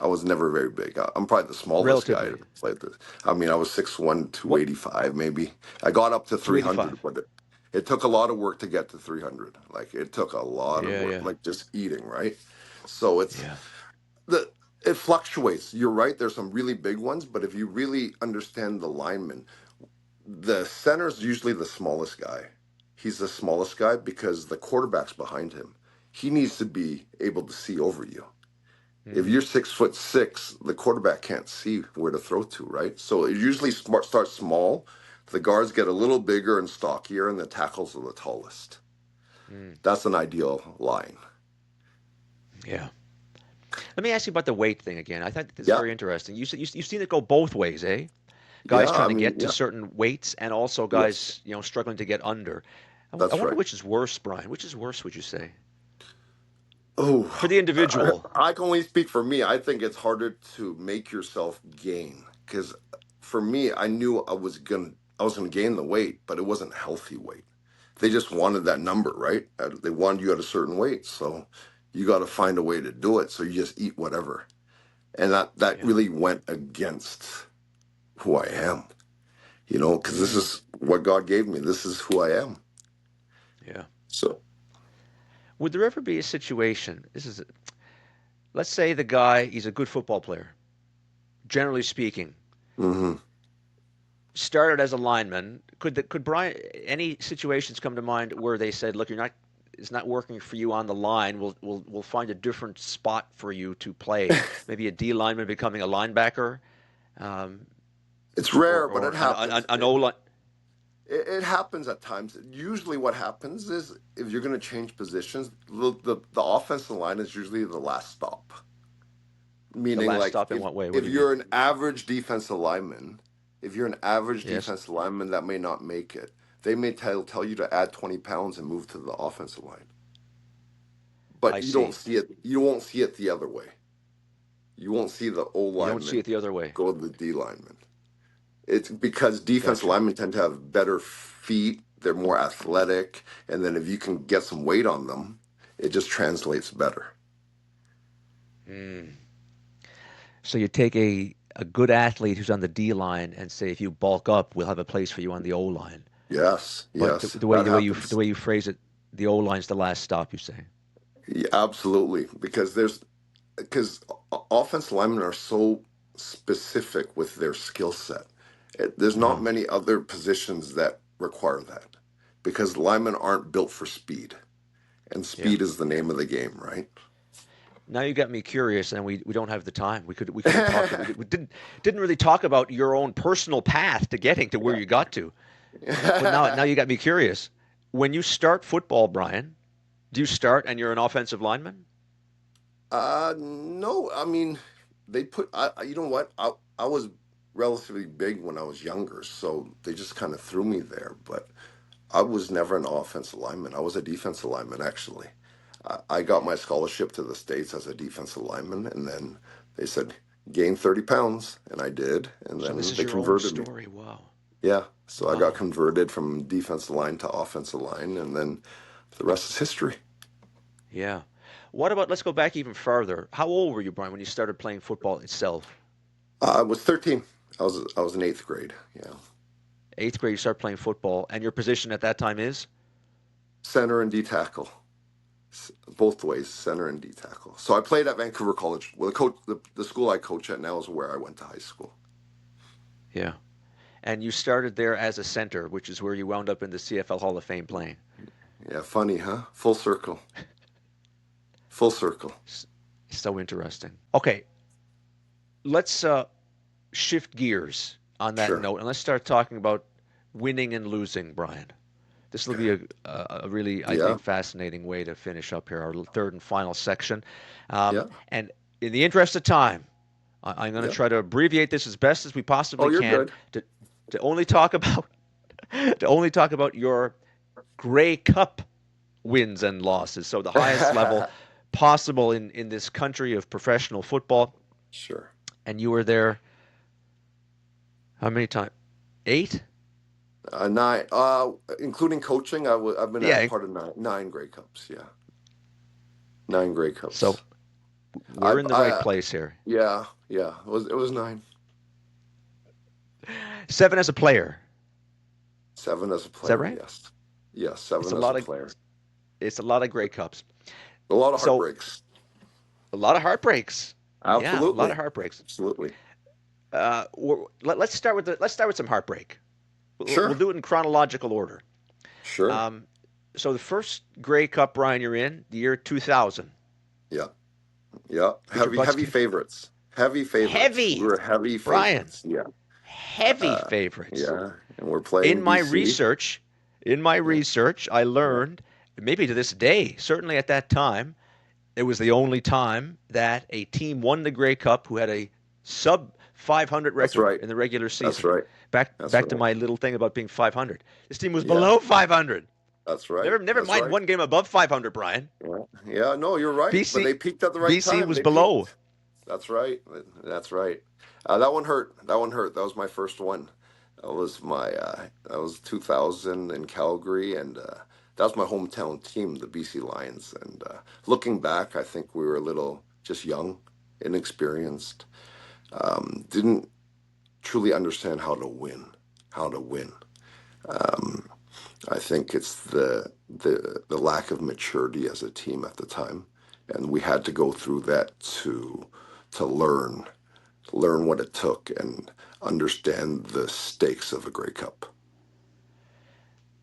I was never very big. I'm probably the smallest guy to Relatively, play this. I mean, I was 6'1", what 285 maybe. I got up to 300, 285? but it took a lot of work to get to 300. Like, it took a lot of Yeah, work, yeah, like just eating, right? So yeah. the it fluctuates. You're right. There's some really big ones, but if you really understand the lineman, the center's usually the smallest guy. He's the smallest guy because the quarterback's behind him. He needs to be able to see over you. If Hmm. you're 6'6", the quarterback can't see where to throw to, right? So it usually starts small. The guards get a little bigger and stockier, and the tackles are the tallest. Hmm. That's an ideal line. Yeah. Let me ask you about the weight thing again. I thought this is Yeah, very interesting. You said you've seen it go both ways, eh? yeah. Guys trying I to mean, get to yeah. certain weights and also Yes, guys, struggling to get under. I that's wonder right. which is worse, Brian. Which is worse, would you say? Oh, for the individual? I can only speak for me. I think it's harder to make yourself gain because for me, I knew I was gonna gain the weight, but it wasn't healthy weight. They just wanted that number, right? They wanted you at a certain weight, so you got to find a way to do it. So you just eat whatever, and that Yeah. really went against who I am, because this Mm, is what God gave me. This is who I am. yeah. So, Would there ever be a situation? Let's say the guy, he's a good football player, generally speaking. hmm Started as a lineman. Could Brian? Any situations come to mind where they said, "Look, it's not working for you on the line. We'll find a different spot for you to play. Maybe a D lineman becoming a linebacker, um, it's or rare, but it or happens. an O line." It happens at times. Usually, what happens is if you're going to change positions, the offensive line is usually the last stop. The Meaning, last like stop in what way? What if do you mean? you're an average defensive lineman, if you're an average Yes, defensive lineman that may not make it, they may tell you to add 20 pounds and move to the offensive line. But I you don't see. see it. You won't see it the other way. You won't see the O You don't see lineman it the other way. go to the D lineman. It's because defensive Gotcha. linemen tend to have better feet. They're more athletic, and then if you can get some weight on them, it just translates better. Mm. So you take a good athlete who's on the D line and say, if you bulk up, we'll have a place for you on the O line. Yes, But yes, that the happens. way you phrase it, the O line's the last stop. You say. Yeah, absolutely, because offensive linemen are so specific with their skill set. There's not Oh, many other positions that require that because linemen aren't built for speed, and yeah. speed is the name of the game, right? Now you got me curious, and we don't have the time. We could have talked. We didn't really talk about your own personal path to getting to where you got to. But now Yeah. you got me curious. When you start football, Brian, do you start and you're an offensive lineman? No, I mean, you know what? I was relatively big when I was younger, so they just kind of threw me there. But I was never an offensive lineman. I was a defensive lineman, actually. I got my scholarship to the States as a defensive lineman, and then they said, gain 30 pounds, and I did, and So this then is they your own converted me. story. Wow. Yeah, so I got Wow. converted from defensive line to offensive line, and then the rest is history. Yeah. What about, let's go back even further. How old were you, Brian, when you started playing football itself? I was 13. I was in eighth grade. Yeah. Eighth grade, you start playing football, and your position at that time is? Center and D tackle, both ways, center and D tackle. So I played at Vancouver College. Well, the school I coach at now is where I went to high school. Yeah. And you started there as a center, which is where you wound up in the CFL Hall of Fame playing. Yeah, funny, huh? Full circle. Full circle. So interesting. Okay, let's shift gears on that Sure. note, and let's start talking about winning and losing, Brian. This will Okay. be a really, I Yeah. think, fascinating way to finish up here, our third and final section. Yeah. And in the interest of time, I'm going to Yeah. try to abbreviate this as best as we Oh, possibly you're can good. to, to only talk about to only talk about your Grey Cup wins and losses. So the highest level possible in this country of professional football. Sure. And you were there how many times? Eight? Nine, including coaching. I've been at Yeah. part of nine Grey Cups. Yeah, nine Grey So Cups. we're in the right place here. Yeah, yeah. It was nine. Seven as a player. Seven as a Is that player. right? Yes. Yes, It's a seven as a lot of player. it's a lot of Grey Cups. A lot of So heartbreaks. a lot of heartbreaks. Yeah, a lot of Absolutely. heartbreaks. Absolutely. Let's start with some heartbreak. We'll Sure. do it in chronological order. Sure. Um, so the first Grey Cup, Brian, you're in the year 2000. Yeah. Yeah. Get your Heavy, butts heavy kicked. favorites. Heavy favorites. We Heavy, were heavy Brian. favorites. Yeah. Heavy Uh, favorites. yeah. And we're In playing my BC. research, in my Yeah. research, I Yeah. learned, maybe to this day, certainly at that time, it was the only time that a team won the Grey Cup who had a sub 500 That's record right. in the regular That's season. right. Back That's back to right. my little thing about being 500. This team was Yeah. below 500. That's right. Never That's mind right. one game above 500, Bryan. Yeah. Yeah, no, you're right. But BC they peaked at the right BC time. was They below. peaked. That's right. That's right. That one hurt. That one hurt. That was my first one. That was 2000 in Calgary, and that was my hometown team, the BC Lions. And looking back, I think we were a little just young, inexperienced, didn't truly understand how to win. How to win. Um, I think it's the lack of maturity as a team at the time, and we had to go through that to learn what it took and understand the stakes of a Grey Cup.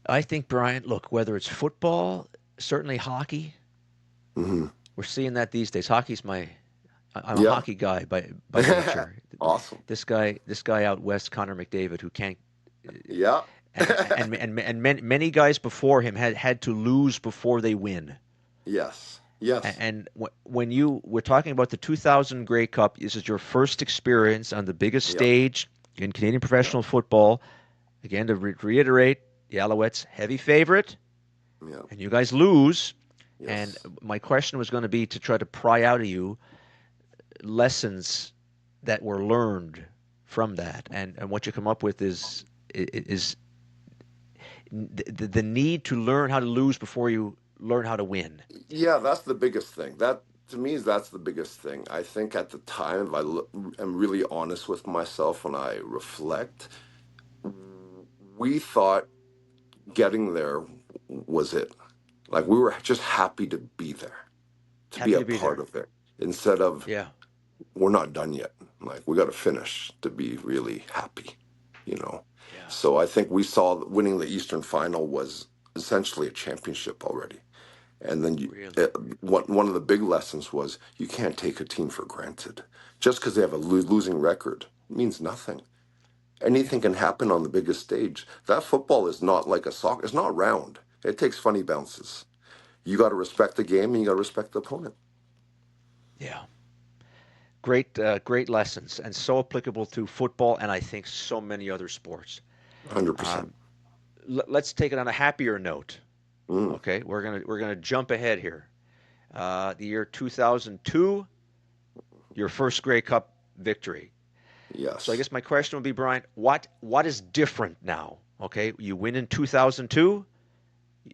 I think, Bryan, look, whether it's football, certainly hockey, Hmm. we're seeing that these days. I'm a Yeah. hockey guy by nature. Awesome. This guy out west, Connor McDavid, who can't, Yeah. and many guys before him had to lose before they win. Yes. Yes. And when we're talking about the 2000 Grey Cup, this is your first experience on the biggest Yep. stage in Canadian Yep. professional football. Again, to reiterate, the Alouettes heavy favorite, Yep. and you guys lose. And Yes. my question was going to be to try to pry out of you lessons that were learned from that, and what you come up with is the need to learn how to lose before you learn how to win. Yeah, that's the biggest thing. That to me is that's the biggest thing. I think at the time, if am really honest with myself when I reflect, we thought getting there was it. Like we were just happy to be there, to be Happy a to be part there. of it, instead of Yeah. we're not done yet. Like we got to finish to be really happy, you know. Yeah. So I think we saw that winning the Eastern Final was essentially a championship already. And then Really. one of the big lessons was you can't take a team for granted. Just because they have a losing record means nothing. Yeah. Anything can happen on the biggest stage. That football is not like a soccer. It's not round. It takes funny bounces. You got to respect the game and you got to respect the opponent. Yeah. Great lessons, and so applicable to football, and I think so many other sports. 100%. Um, let's take it on a happier note. Mm, Okay, we're gonna jump ahead here. The year 2002, your first Grey Cup victory. So I yes. guess my question would be, Bryan, what is different now? Okay, you win in 2002.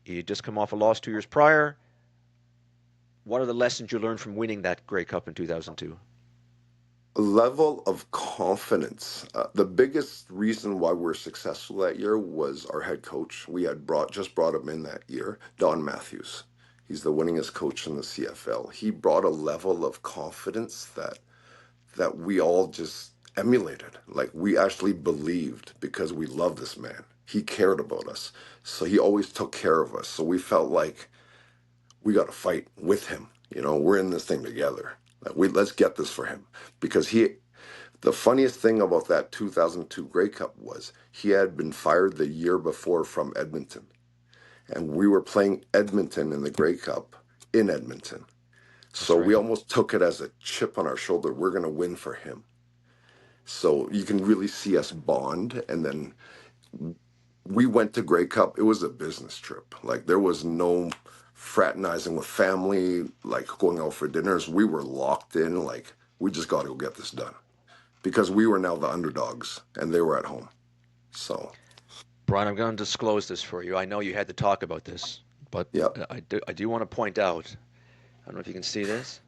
You just come off a loss 2 years prior. What are the lessons you learned from winning that Grey Cup in 2002? Level of confidence. The biggest reason why we're successful that year was our head coach. We had just brought him in that year, Don Matthews. He's the winningest coach in the CFL. He brought a level of confidence that we all just emulated. Like we actually believed because we loved this man. He cared about us. So he always took care of us. So we felt like we got to fight with him. You know, we're in this thing together. Like let's get this for him because the funniest thing about that 2002 Grey Cup was he had been fired the year before from Edmonton, and we were playing Edmonton in the Grey Cup in Edmonton. That's So we right. almost took it as a chip on our shoulder. We're going to win for him. So you can really see us bond. And then we went to Grey Cup. It was a business trip. Like there was no fraternizing with family, like going out for dinners. We were locked in. Like we just got to go get this done because we were now the underdogs and they were at home. So Bryan, I'm going to disclose this for you. I know you had to talk about this, but yeah, I do want to point out. I don't know if you can see this.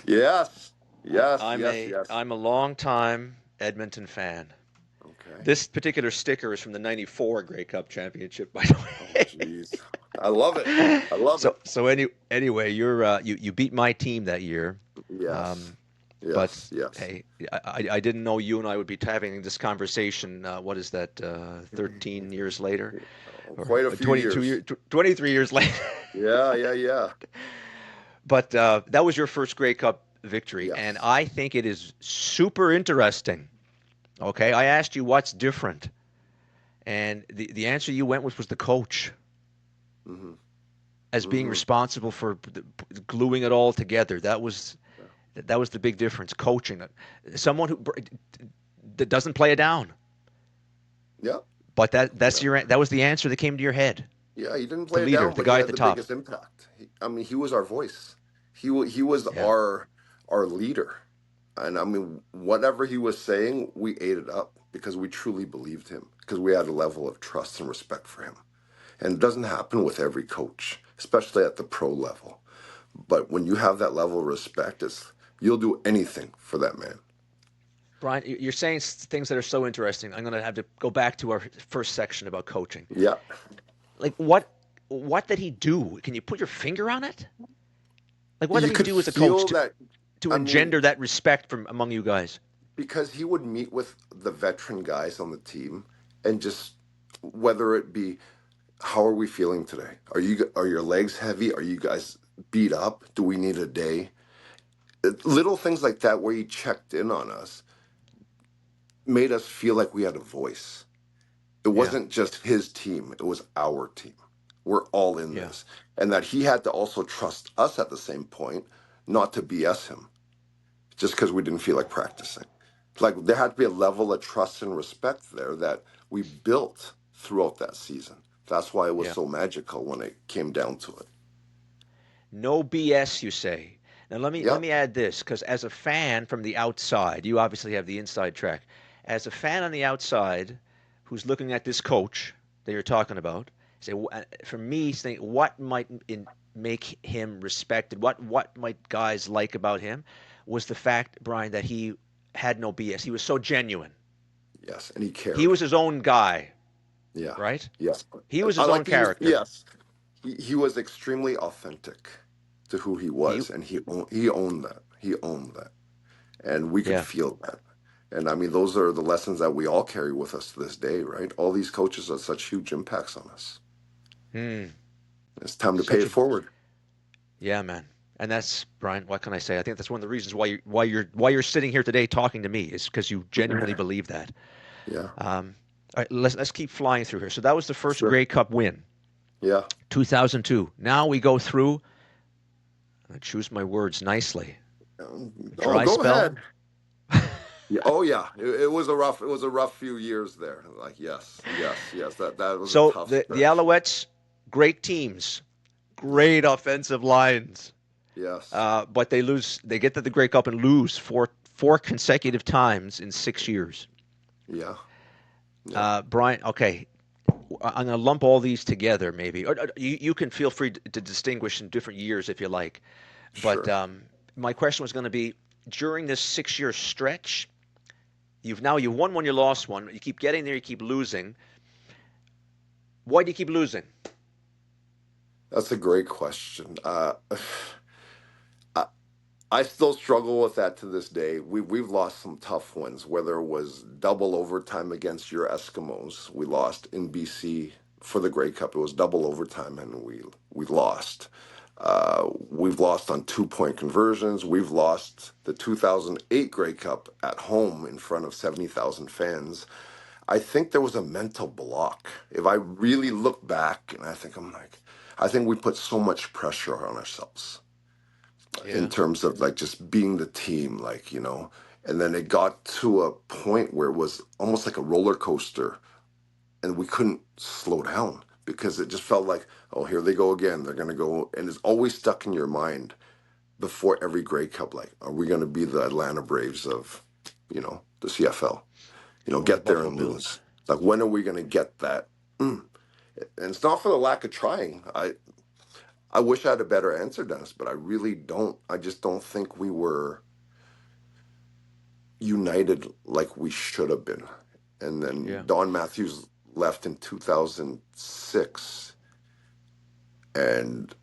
yes, yes, I'm yes, a yes. I'm a longtime Edmonton fan. Okay. This particular sticker is from the '94 Grey Cup championship, by the Oh, way. jeez. I love it. I love it. Anyway, you beat my team that year. Yes, Um, but yes, yes. hey, I didn't know you and I would be having this conversation. What is that? 13 years later, or Quite a few 22 years. years, 23 years later. Yeah, yeah, yeah. But that was your first Grey Cup victory, and Yes. I think it is super interesting. Okay, I asked you what's different, and the answer you went with was the coach Hmm. as being Hmm. responsible for gluing it all together. That was the big difference. Coaching, someone who that doesn't play it down, Yeah, but that yeah, was the answer that came to your head. Yeah, he didn't The play it leader, down, the but he guy at had the the top. biggest impact. I mean, he was our voice. He was Yeah. our leader. And I mean, whatever he was saying, we ate it up because we truly believed him, because we had a level of trust and respect for him. And it doesn't happen with every coach, especially at the pro level. But when you have that level of respect, you'll do anything for that man. Bryan, you're saying things that are so interesting. I'm going to have to go back to our first section about coaching. Yeah. Like what did he do? Can you put your finger on it? Like what did You he could do as a coach feel that, to I mean, engender that respect from among you guys? because he would meet with the veteran guys on the team and just whether it be how are we feeling today? Are your legs heavy? Are you guys beat up? Do we need a day? Little things like that where he checked in on us made us feel like we had a voice. It Yeah. wasn't just his team, it was our team. We're all in Yeah. this. And that he had to also trust us at the same point, not to BS him just because we didn't feel like practicing. Like there had to be a level of trust and respect there that we built throughout that season. That's why it was Yeah. so magical when it came down to it. No BS, you say. Now let Yep. me add this, because as a fan from the outside, you obviously have the inside track. As a fan on the outside, who's looking at this coach that you're talking about, say for me, think what might make him respected. What might guys like about him was the fact, Bryan, that he had no BS. He was so genuine. Yes. And he He cared. was his own guy, Yeah. right? Yes. He was I his own like to use, character. yes. He was extremely authentic to who he He, was. And he owned that. He owned that. And we could yeah. feel that. And I mean, those are the lessons that we all carry with us to this day, right? All these coaches have such huge impacts on us. Hmm. It's time to pay Such it a forward. Yeah, man. And that's Bryan. What can I say? I think that's one of the reasons why you're sitting here today talking to me is because you genuinely believe that. Yeah, All right, let's keep flying through here. So that was the first sure. Grey Cup win, Yeah. 2002. Now we go through. I choose my words nicely. Oh, Dry go spell. ahead. Yeah. Oh, yeah. It was a rough few years there. Like, yes. That was a So tough the stretch. Alouettes, great teams, Yeah. great offensive lines, Yes. but they lose. They get to the Grey Cup and lose four consecutive times in 6 years. Yeah. Yeah. Bryan, okay, I'm going to lump all these together, maybe. Or, you can feel free to distinguish in different years if you like. But Sure. my question was going to be during this 6 year stretch, you won one, you lost one. You keep getting there, you keep losing. Why do you keep losing? That's a great question. I, I still struggle with that to this day. We've lost some tough ones, whether it was double overtime against your Eskimos. We lost in BC for the Grey Cup. It was double overtime, and we lost. We've lost on 2-point conversions. We've lost the 2008 Grey Cup at home in front of 70,000 fans. I think there was a mental block. If I really look back, and I think we put so much pressure on ourselves in Yeah. terms of like just being the team, like, and then it got to a point where it was almost like a roller coaster and we couldn't slow down because it just felt like, oh, here they go again. They're going to go. And it's always stuck in your mind before every Grey Cup. Like, are we going to be the Atlanta Braves of, the CFL? Or the Get there Buffalo and Bills. lose. Like, when are we going to get that? Mm. And it's not for the lack of trying. I wish I had a better answer, Dennis, but I really don't. I just don't think we were united like we should have been. And then Yeah. Don Matthews left in 2006, and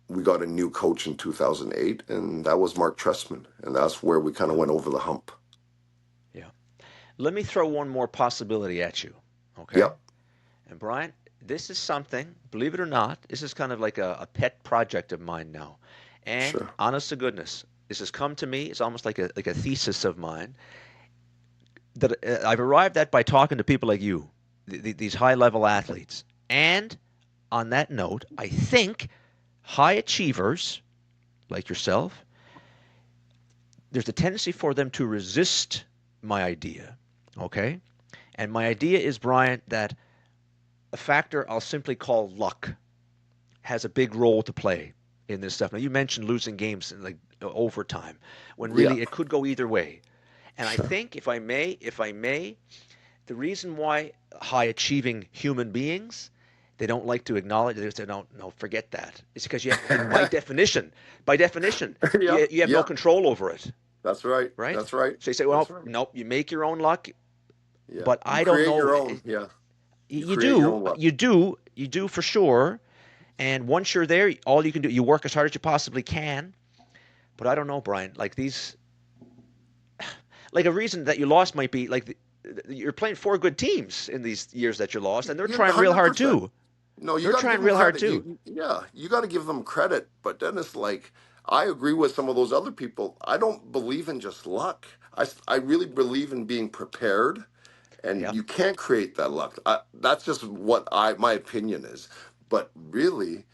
we got a new coach in 2008, and that was Mark Trestman. And that's where we kind of Yeah. went over the hump. Yeah. Let me throw one more possibility at you. Okay? Yep, And Bryan, this is something, believe it or not, this is kind of like a pet project of mine now. And sure. honest to goodness, this has come to me. It's almost like a thesis of mine that I've arrived at by talking to people like you, these high level athletes. And on that note, I think high achievers like yourself, there's a tendency for them to resist my idea. Okay? And my idea is, Bryan, that a factor I'll simply call luck has a big role to play in this stuff. Now, you mentioned losing games in like overtime when Yeah, really it could go either way. And I sure. think, if I may, the reason why high achieving human beings they don't like to acknowledge it. They don't no forget that. It's because you have, by definition, Yeah, you have no yeah. control over it, That's right. right? That's right. So you say, That's well, right. nope, you make your own luck, Yeah. but You I don't create know. your own. Yeah. You You create your do, own luck. you do for sure. And once you're there, all you can do, you work as hard as you possibly can. But I don't know, Brian. Like these, like a reason that you lost might be like you're playing four good teams in these years that you lost, and they're You're trying real hard 100%. too. No, you They're got to give trying them real hard credit. too. Yeah, you got to give them credit. But then it's like, I agree with some of those other people. I don't believe in just luck. I really believe in being prepared, and Yeah, you can't create that luck. That's just what my opinion is. But really,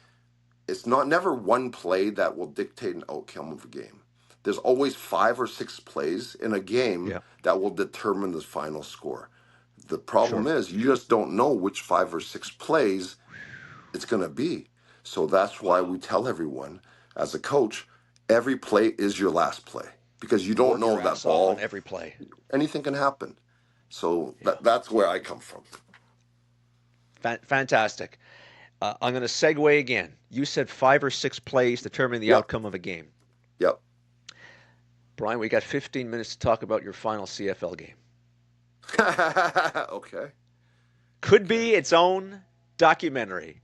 it's not never one play that will dictate an outcome of a game. There's always 5 or 6 plays in a game yeah, that will determine the final score. The problem sure. is you just don't know which 5 or 6 plays it's going to be. So that's why we Wow. tell everyone as a coach, every play is your last play because you don't Work know your that ass off on ball, every play. anything can happen. So Yeah, that's where I come from. fantastic. I'm going to segue again. You said 5 or 6 plays determine the Yep, outcome of a game. yep. Brian, we got 15 minutes to talk about your final CFL game. Okay, Could okay. be its own documentary.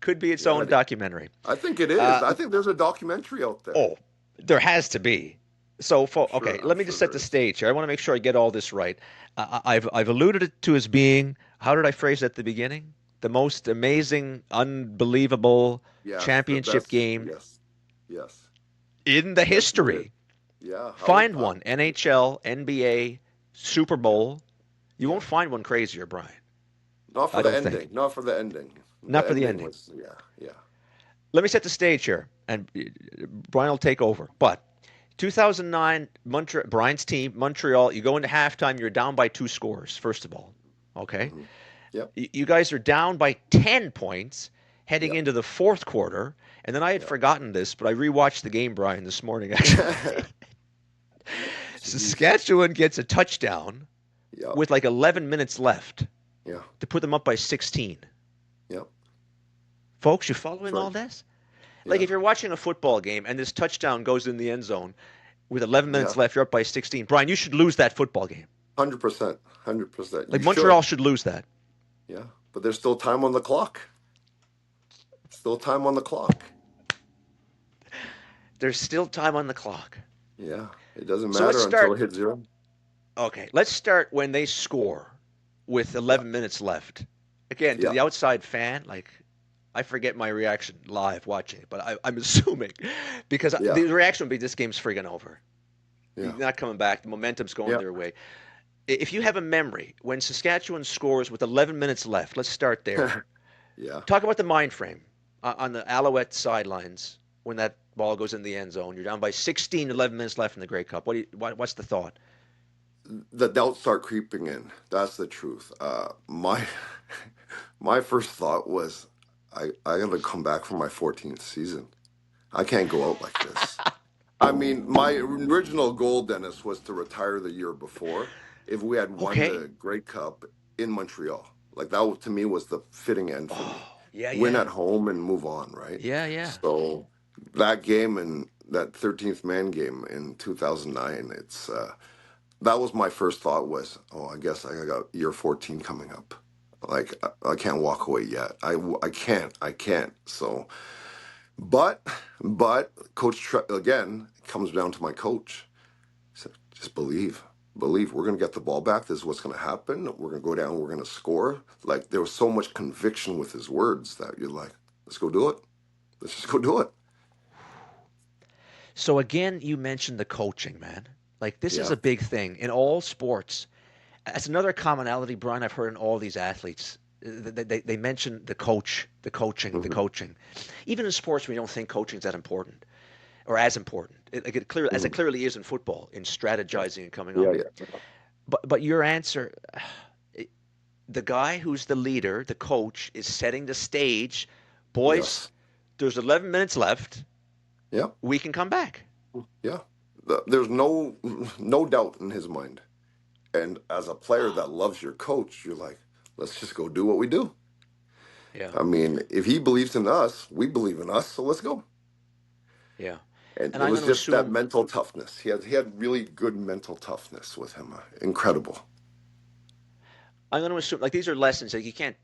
Could be its Yeah, own documentary. I think it is. Uh, I think there's a documentary out there. oh, there has to be. So, okay, I'm let me just sure set there the is. stage here. I want to make sure I get all this right. I've alluded it to as being, how did I phrase it at the beginning? The most amazing, unbelievable Yes, the championship best. game Yes, yes, in the yes, you did. history. Yeah, Find one. NHL, NBA, Super yeah, Bowl. You yeah. won't find one crazier, Brian. Not for I the don't think. ending. Not for the ending. The Not for the ending ending. was, yeah, yeah, Let me set the stage here, and Brian will take over. But 2009, Brian's team, Montreal, you go into halftime, you're down by 2 scores, first of all. Okay? hmm yep, You guys are down by 10 points heading yep, into the fourth quarter. And then I had yep. forgotten this, but I rewatched the game, Brian, this morning, actually. Jeez. Saskatchewan gets a touchdown Yep, with like 11 minutes left yeah, to put them up by 16. yep. Folks, you That's following all right. this? Like Yeah, if you're watching a football game and this touchdown goes in the end zone with 11 minutes yeah. left, you're up by 16. Brian, you should lose that football game. 100%. 100%. Like You Montreal should. should lose that. Yeah, but there's still time on the clock. Still time on the clock. There's still time on the clock. Yeah, it doesn't So let's matter until start. it hits zero. Okay, let's start when they score with Yeah, 11 minutes left. Again, to yeah, the outside fan, like I forget my reaction live watching it, but I'm assuming because yeah, the reaction would be this game's friggin' over. yeah, You're not coming back. The momentum's going yeah, their way. If you have a memory when Saskatchewan scores with 11 minutes left, let's start there. yeah. Talk about the mind frame on the Alouette sidelines when that ball goes in the end zone. You're down by 16, 11 minutes left in the Grey Cup. What's the thought? The doubts start creeping in. That's the truth. My my first thought was, I gotta come back for my 14th season. I can't go out like this. I mean, my original goal, Dennis, was to retire the year before if we had won Okay. the Grey Cup in Montreal. Like to me was the fitting end for me. Oh, yeah, Win yeah. at home and move on, right? Yeah, yeah. So that game and that 13th man game in 2009, that was my first thought was, oh, I guess I got year 14 coming up. Like I can't walk away yet. I can't. So, but coach again comes down to my coach. He said, just believe. We're gonna get the ball back. This is what's gonna happen. We're gonna go down. We're gonna score. Like there was so much conviction with his words that you're like, let's go do it. Let's just go do it. So again, you mentioned the coaching, man. Like this is Yeah. a big thing in all sports. That's another commonality, Brian, I've heard in all these athletes. They mention the coach, the coaching, the hmm coaching. Even in sports, we don't think coaching is that important or as important. As it hmm clearly is in football, in Yeah. strategizing and coming up. Yeah. Yeah. But your answer, the guy who's the leader, the coach, is setting the stage. Boys, Yes. there's 11 minutes left. Yeah. We can come back. Yeah. There's no doubt in his mind. And as a player Wow. that loves your coach, you're like, let's just go do what we do. Yeah. I mean, if he believes in us, we believe in us, so let's go. Yeah. And And it I'm was going to just that assume mental toughness. He had really good mental toughness with him. Incredible. like these are lessons like you can't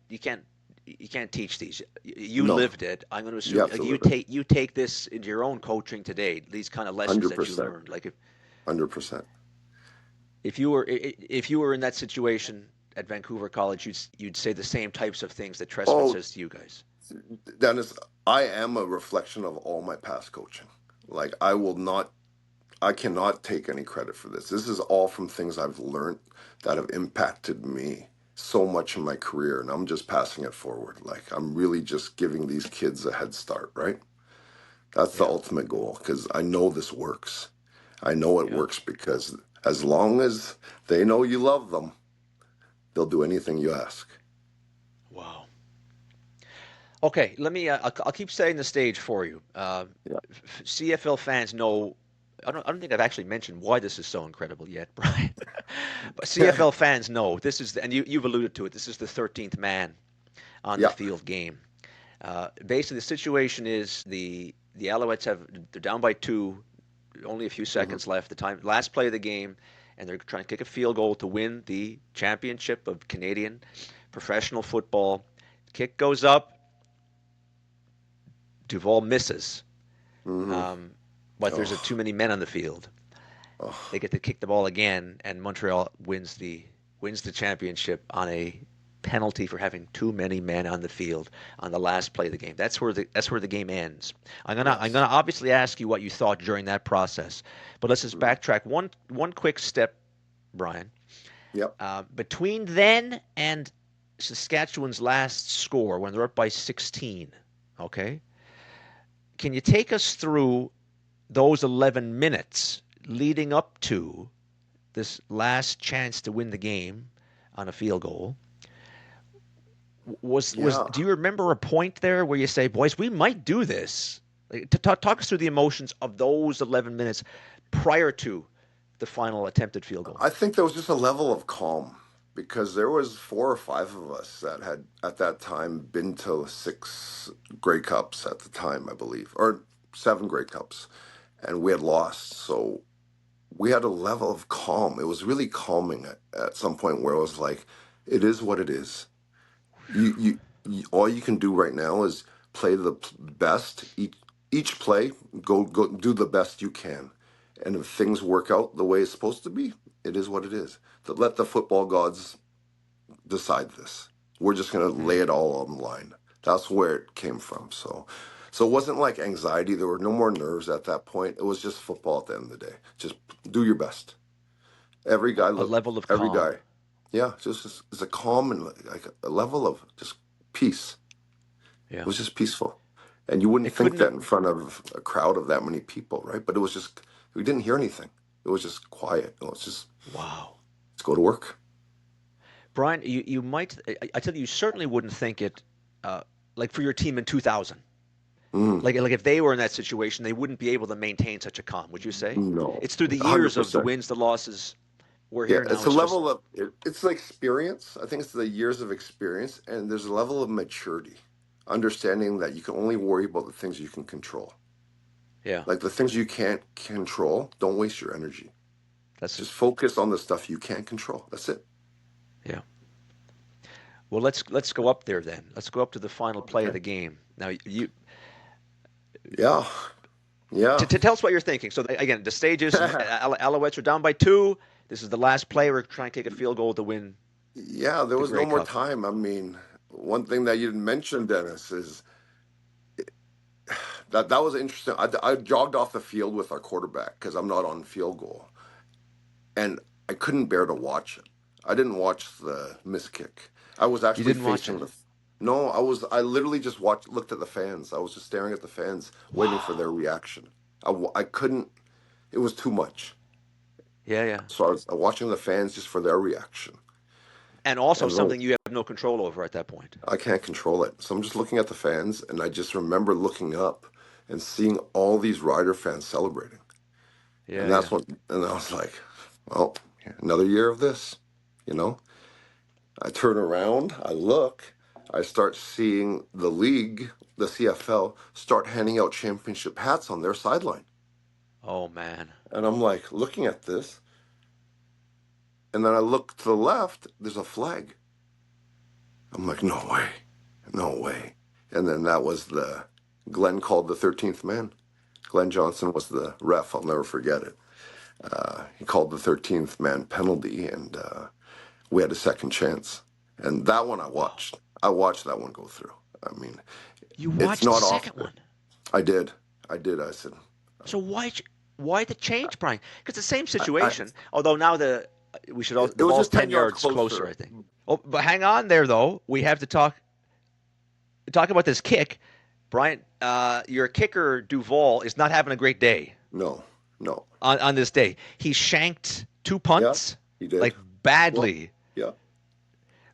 teach these. You No, lived it. I'm going to you assume have like to you live it. take this into your own coaching today. These kind of lessons that you 100%. learned. Like 100%. if you were in that situation at Vancouver College, you'd say the same types of things that Tressman Oh, says to you guys. Dennis, I am a reflection of all my past coaching. Like, I cannot take any credit for this. This is all from things I've learned that have impacted me so much in my career, and I'm just passing it forward. Like, I'm really just giving these kids a head start, right? That's the Yeah. ultimate goal because I know this works. I know it Yeah. works because as long as they know you love them, they'll do anything you ask. Wow. Okay, let me. I'll keep setting the stage for you. Yeah. CFL fans know. I don't think I've actually mentioned why this is so incredible yet, Brian. But CFL fans know this is, and you've alluded to it. This is the 13th man on the Yeah. field game. Basically, the situation is the Alouettes they're down by two, only a few Hmm. seconds left. The last play of the game, and they're trying to kick a field goal to win the championship of Canadian professional football. Kick goes up. Duval misses, Hmm. um, but there's too Oh, many men on the field. oh, They get to kick the ball again, and Montreal wins the championship on a penalty for having too many men on the field on the last play of the game. That's where the game ends. I'm gonna yes. obviously ask you what you thought during that process, but let's just Mhm. backtrack one quick step, Brian. Yep. Between then and Saskatchewan's last score, when they're up by 16, okay, can you take us through those 11 minutes leading up to this last chance to win the game on a field goal? Was Yeah. do you remember a point there where you say, "Boys, we might do this"? Like, to talk us through the emotions of those 11 minutes prior to the final attempted field goal. I think there was just a level of calm because there was four or five of us that had at that time been to six Grey Cups at the time, I believe, or seven Grey Cups, and we had lost. So we had a level of calm. It was really calming at some point where it was like, it is what it is. You all you can do right now is play the best each play. Go do the best you can, and if things work out the way it's supposed to be, it is what it is. Let the football gods decide this. We're just gonna lay Hmm. it all on the line. That's where it came from. So it wasn't like anxiety. There were no more nerves at that point. It was just football at the end of the day. Just do your best. Every guy A looked. level of Every calm. guy. Yeah, just it's a calm and like a level of just peace. It Yeah. was just peaceful. And you wouldn't It think couldn't have. that in front of a crowd of that many people, right? But it was just, we didn't hear anything. It was just quiet. It was just, Wow. let's go to work. Brian, you might. I tell you, you certainly wouldn't think it. Uh, like for your team in 2000. Mm, Like if they were in that situation, they wouldn't be able to maintain such a calm. Would you say? no, It's through the years of the 100%. wins, the losses. We're Yeah, here now. it's a It's just level of, it's the experience. I think it's the years of experience. And there's a level of maturity, understanding that you can only worry about the things you can control. yeah. Like the things you can't control, don't waste your energy. That's Just focus on the stuff you can't control. That's it. yeah. Well, let's go up there then. Let's go up to the final play of Okay. the game. Now, you Yeah. Yeah. to tell us what you're thinking. So again, the stage is Alouettes are down by two. This is the last play. We're trying to kick a field goal to win Yeah, there the was no Grey more Cup. time. I mean, one thing that you didn't mention, Dennis, is that was interesting. I jogged off the field with our quarterback because I'm not on field goal, and I couldn't bear to watch it. I didn't watch the miss kick. I was You actually didn't watch facing it. the. No, I was. I literally just looked at the fans. I was just staring at the fans, waiting for their Wow. reaction. I couldn't. It was too much. Yeah, yeah. So I was watching the fans just for their reaction. And also And something you have no control over at that point. I can't control it. So I'm just looking at the fans, and I just remember looking up and seeing all these Rider fans celebrating. And Yeah, that's yeah. what, and I was like, well, another year of this, you know? I turn around, I look, I start seeing the league, the CFL, start handing out championship hats on their sideline. Oh, man. And I'm like looking at this, and then I look to the left, there's a flag. I'm like, no way, no way. And then that was Glenn called the 13th man. Glenn Johnson was the ref, I'll never forget it. He called the 13th man penalty, and we had a second chance. And that one I Wow. watched. I watched that one go through. I mean, You it's watched the not second often. one. I did. I did. I said, So why the change, Bryan? Because the same I situation, although now the it was ball's just 10 10 yards yards closer, closer. I think. Oh, but hang on there though. We have to talk about this kick. Bryan, your kicker Duval is not having a great day No, no. on this day. He shanked two Yeah, punts he did. like Well, badly. yeah,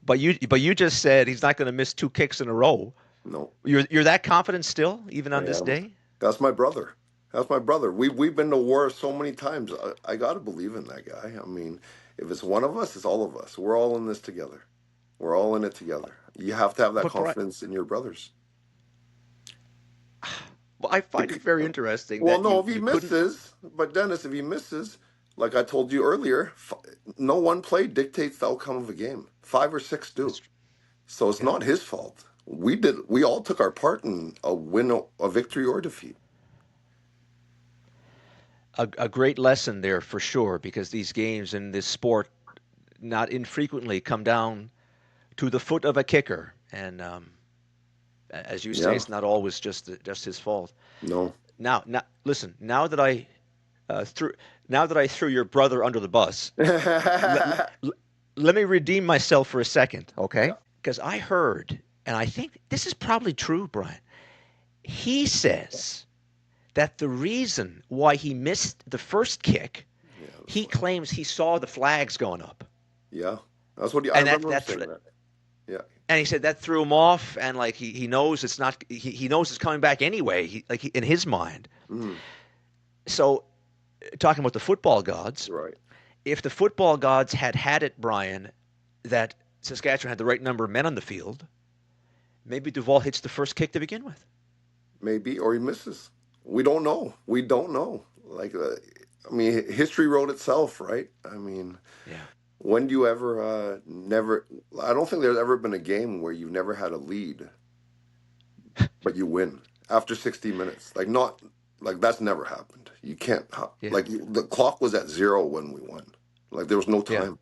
But you just said he's not going to miss two kicks in a row. no, You're that confident still, even I on this am. day? That's my brother. That's my brother. We've been to war so many times. I got to believe in that guy. I mean, if it's one of us, it's all of us. We're all in this together. We're all in it together. You have to have that But Bryan, confidence in your brothers. well, I find Bec- it very interesting Well, that no, you if he you couldn't. misses, but Dennis, if he misses, like I told you earlier, no one play dictates the outcome of a game. Five or six do. It's, So it's yeah. not his fault. We did. We all took our part in a win, a victory or defeat. A great lesson there for sure, because these games in this sport not infrequently come down to the foot of a kicker, and as you say, Yeah. it's not always just his fault. No. Now, listen. Threw now that I threw your brother under the bus, let, Yeah. let me redeem myself for a second, okay? Because I heard, and I think this is probably true, Bryan. He says that the reason why he missed the first kick, Yeah. he claims he saw the flags going up, Yeah. That's what I and that remember him that saying that. Yeah. and he said that threw him off, and like he knows it's not he knows it's coming back anyway. In his mind. Mm, So talking about the football gods, right. if the football gods had it, Bryan, that Saskatchewan had the right number of men on the field, maybe Duval hits the first kick to begin with. Maybe, or he misses. We don't know. We don't know. Like, I mean, history wrote itself, right? I mean, Yeah. when do you ever never? I don't think there's ever been a game where you've never had a lead, but you win after 60 minutes. Like, not like that's never happened. You can't Yeah. like the clock was at zero when we won. Like there was no Yeah. time.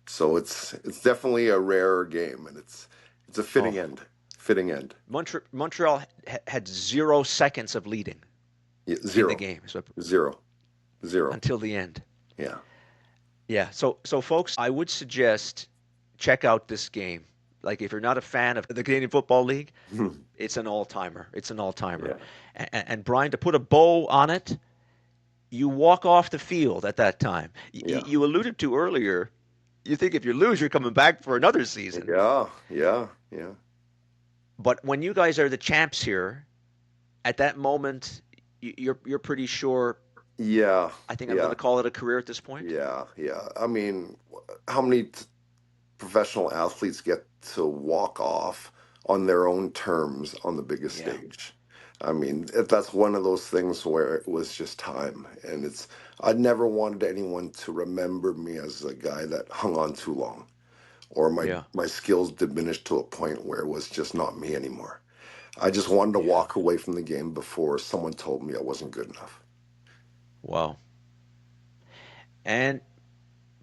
So it's definitely a rarer game, and it's a fitting Oh, end. Fitting end. Montreal had 0 seconds of leading Yeah, in the zero, game, so zero, zero. until the end. Yeah. Yeah. So folks, I would suggest check out this game. Like if you're not a fan of the Canadian Football League, it's an all-timer. It's an all-timer. Yeah. And Bryan, to put a bow on it, you walk off the field at that time. Yeah. You alluded to earlier, you think if you lose, you're coming back for another season. Yeah. Yeah. Yeah. But when you guys are the champs here, at that moment, you're pretty sure. Yeah. I think I'm going Yeah. to call it a career at this point. Yeah. Yeah. I mean, how many professional athletes get to walk off on their own terms on the biggest Yeah. stage? I mean, that's one of those things where it was just time. And I never wanted anyone to remember me as a guy that hung on too long or Yeah. my skills diminished to a point where it was just not me anymore. I just wanted to Yeah. walk away from the game before someone told me I wasn't good enough. Wow. And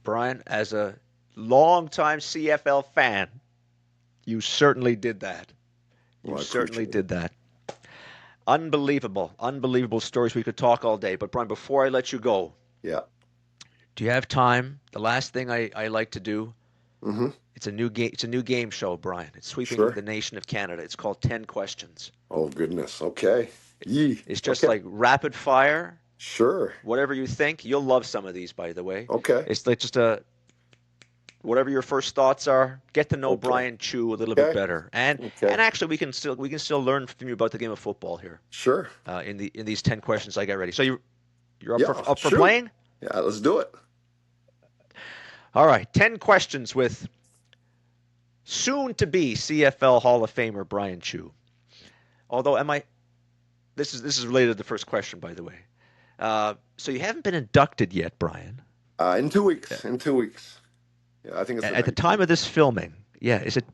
Bryan, as a longtime CFL fan, you certainly did that. You Well, I certainly appreciate it. did that. Unbelievable, unbelievable stories. We could talk all day. But Bryan, before I let you go, Yeah. do you have time? The last thing I like to do. Mm-hmm. It's a new game. It's a new game show, Bryan. It's sweeping Sure. the nation of Canada. It's called 10 Questions. Oh, goodness. Okay. Yee. It's just Okay. like rapid fire. Sure. Whatever you think, you'll love some of these, by the way. Okay. It's like just a whatever your first thoughts are, get to know Okay. Bryan Chiu a little bit Okay. better, and Okay. actually we can still learn from you about the game of football here Sure. in these 10 questions I get ready. So you're up Yeah. for Shoot. playing? Yeah. Let's do it. All right, 10 questions with soon to be CFL Hall of Famer Bryan Chiu. Although this is related to the first question, by the way. So you haven't been inducted yet, Bryan. In 2 weeks. In 2 weeks. Yeah. I think it's the At the time 19th. of this filming, yeah, is it?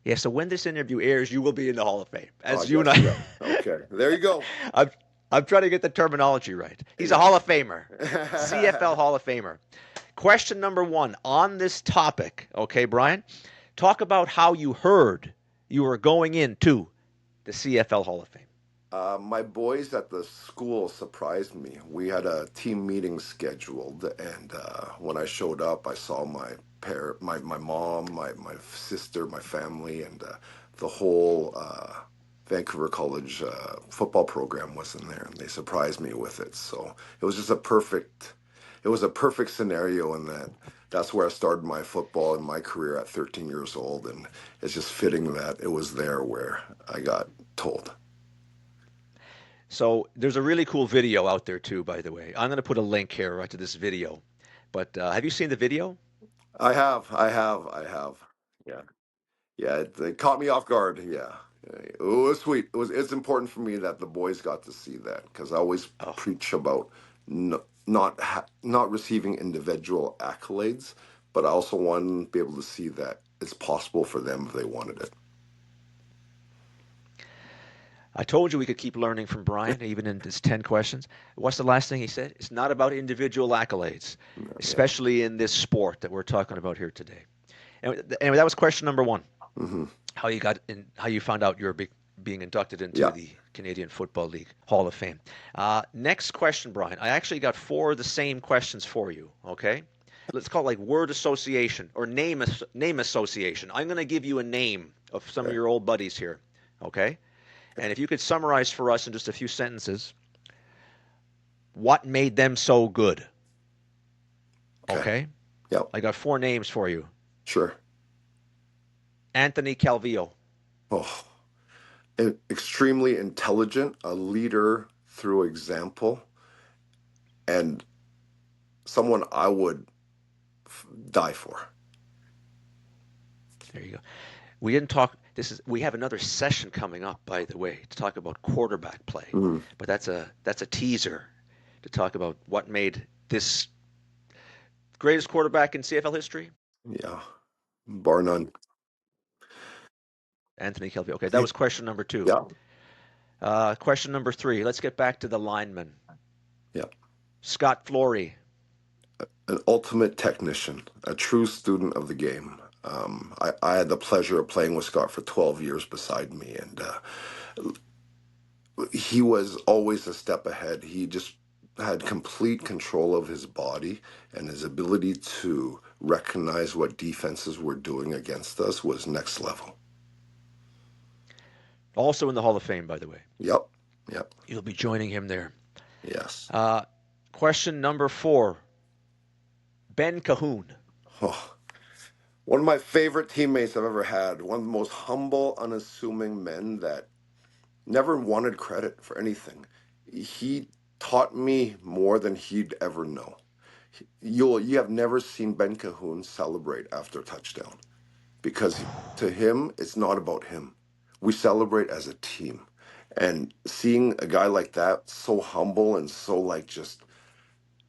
Yeah. So when this interview airs, you will be in the Hall of Fame, Oh, I as you and guess. I. Yeah. Okay. There you go. I'm I'm trying to get the terminology right. He's a Hall of Famer, CFL Hall of Famer. Question number one on this topic, okay, Bryan? Talk about how you heard you were going into the CFL Hall of Fame. My boys at the school surprised me. We had a team meeting scheduled, and when I showed up, I saw my mom, my sister, my family, and the whole Vancouver College football program was in there, and they surprised me with it. So it was just it was a perfect scenario in that. That's where I started my football and my career at 13 years old, and it's just fitting that it was there where I got told. So there's a really cool video out there too, by the way. I'm going to put a link here right to this video. But have you seen the video? I have. Yeah, yeah. It caught me off guard. Yeah, it was sweet. It's important for me that the boys got to see that because I always Oh, preach about not receiving individual accolades, but I also want to be able to see that it's possible for them if they wanted it. I told you we could keep learning from Bryan, even in his 10 questions. What's the last thing he said? It's not about individual accolades, Yeah. especially in this sport that we're talking about here today. Anyway, that was question number one. Hmm. How you found out you're being inducted into Yeah. the Canadian Football League Hall of Fame. Next question, Bryan. I actually got four of the same questions for you. Okay, let's call it like word association or name association. I'm going to give you a name of some of Okay. your old buddies here. Okay, and if you could summarize for us in just a few sentences what made them so good. Okay. Okay, Yep. I got four names for you. Sure. Anthony Calvillo. Oh, extremely intelligent, a leader through example, and someone I would die for. There you go. We didn't talk. We have another session coming up, by the way, to talk about quarterback play. Mm, But that's a teaser to talk about what made this greatest quarterback in CFL history, yeah, bar none. Anthony Calvillo. Okay, that was question number two. Yeah, Question number three. Let's get back to the lineman. yeah. Scott Flory. An ultimate technician, a true student of the game. I had the pleasure of playing with Scott for 12 years beside me, and he was always a step ahead. He just had complete control of his body, and his ability to recognize what defenses were doing against us was next level. Also in the Hall of Fame, by the way. Yep, yep, You'll be joining him there. yes. Question number four. Ben Cahoon. Oh, one of my favorite teammates I've ever had. One of the most humble, unassuming men that never wanted credit for anything. He taught me more than he'd ever know. You have never seen Ben Cahoon celebrate after a touchdown because to him it's not about him. We celebrate as a team. And seeing a guy like that, so humble and so like just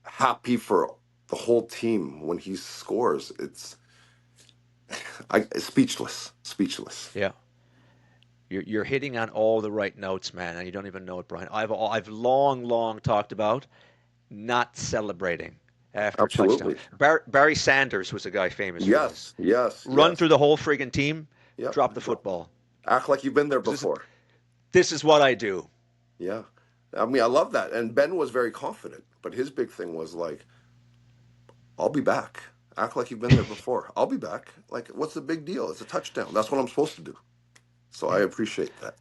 happy for the whole team when he scores, speechless, speechless. Yeah. You're hitting on all the right notes, man, and you don't even know it, Bryan. I've long talked about not celebrating after a touchdown. Absolutely. Barry Sanders was a guy famous for this. Yes, yes, Run yes. through the whole friggin' team, Yep. drop the football. Act like you've been there This is, before. this is what I do. Yeah. I mean, I love that. And Ben was very confident, but his big thing was like, I'll be back. Act like you've been there before. I'll be back. Like, what's the big deal? It's a touchdown. That's what I'm supposed to do. So I Yeah. appreciate that.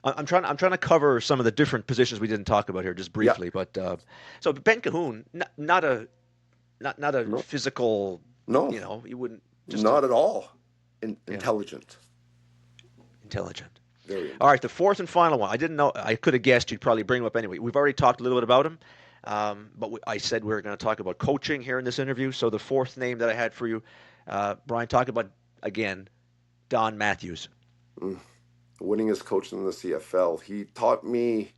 I'm trying to cover some of the different positions we didn't talk about here just Yeah. briefly, but so Ben Cahoon, not a No. physical No, You wouldn't just not at all. yeah, Intelligent. intelligent. Very All right, intelligent. the fourth and final one. I didn't know. I could have guessed you'd probably bring him up anyway. We've already talked a little bit about him, but I said we were going to talk about coaching here in this interview. So the fourth name that I had for you, Bryan, talk about again, Don Matthews. Mm. Winningest coach in the CFL. He taught me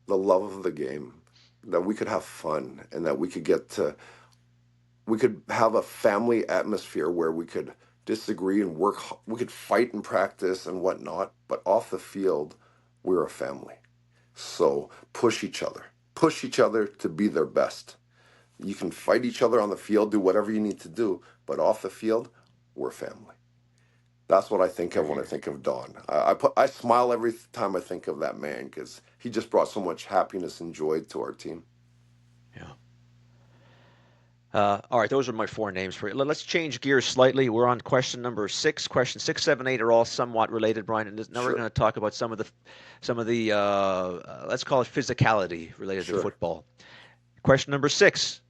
the love of the game, that we could have fun, and that we could have a family atmosphere where we could disagree and work. We could fight and practice and whatnot, but off the field, we're a family. So push each other to be their best. You can fight each other on the field, do whatever you need to do, but off the field, we're family. That's what I think of when I think of Don. I smile every time I think of that man because he just brought so much happiness and joy to our team. Yeah. All right, those are my four names for you. Let's change gears slightly. We're on question number 6. Question 6, 7, 8 are all somewhat related, Bryan. And now we're Sure, going to talk about some of the let's call it physicality related to sure. football. Question number 6,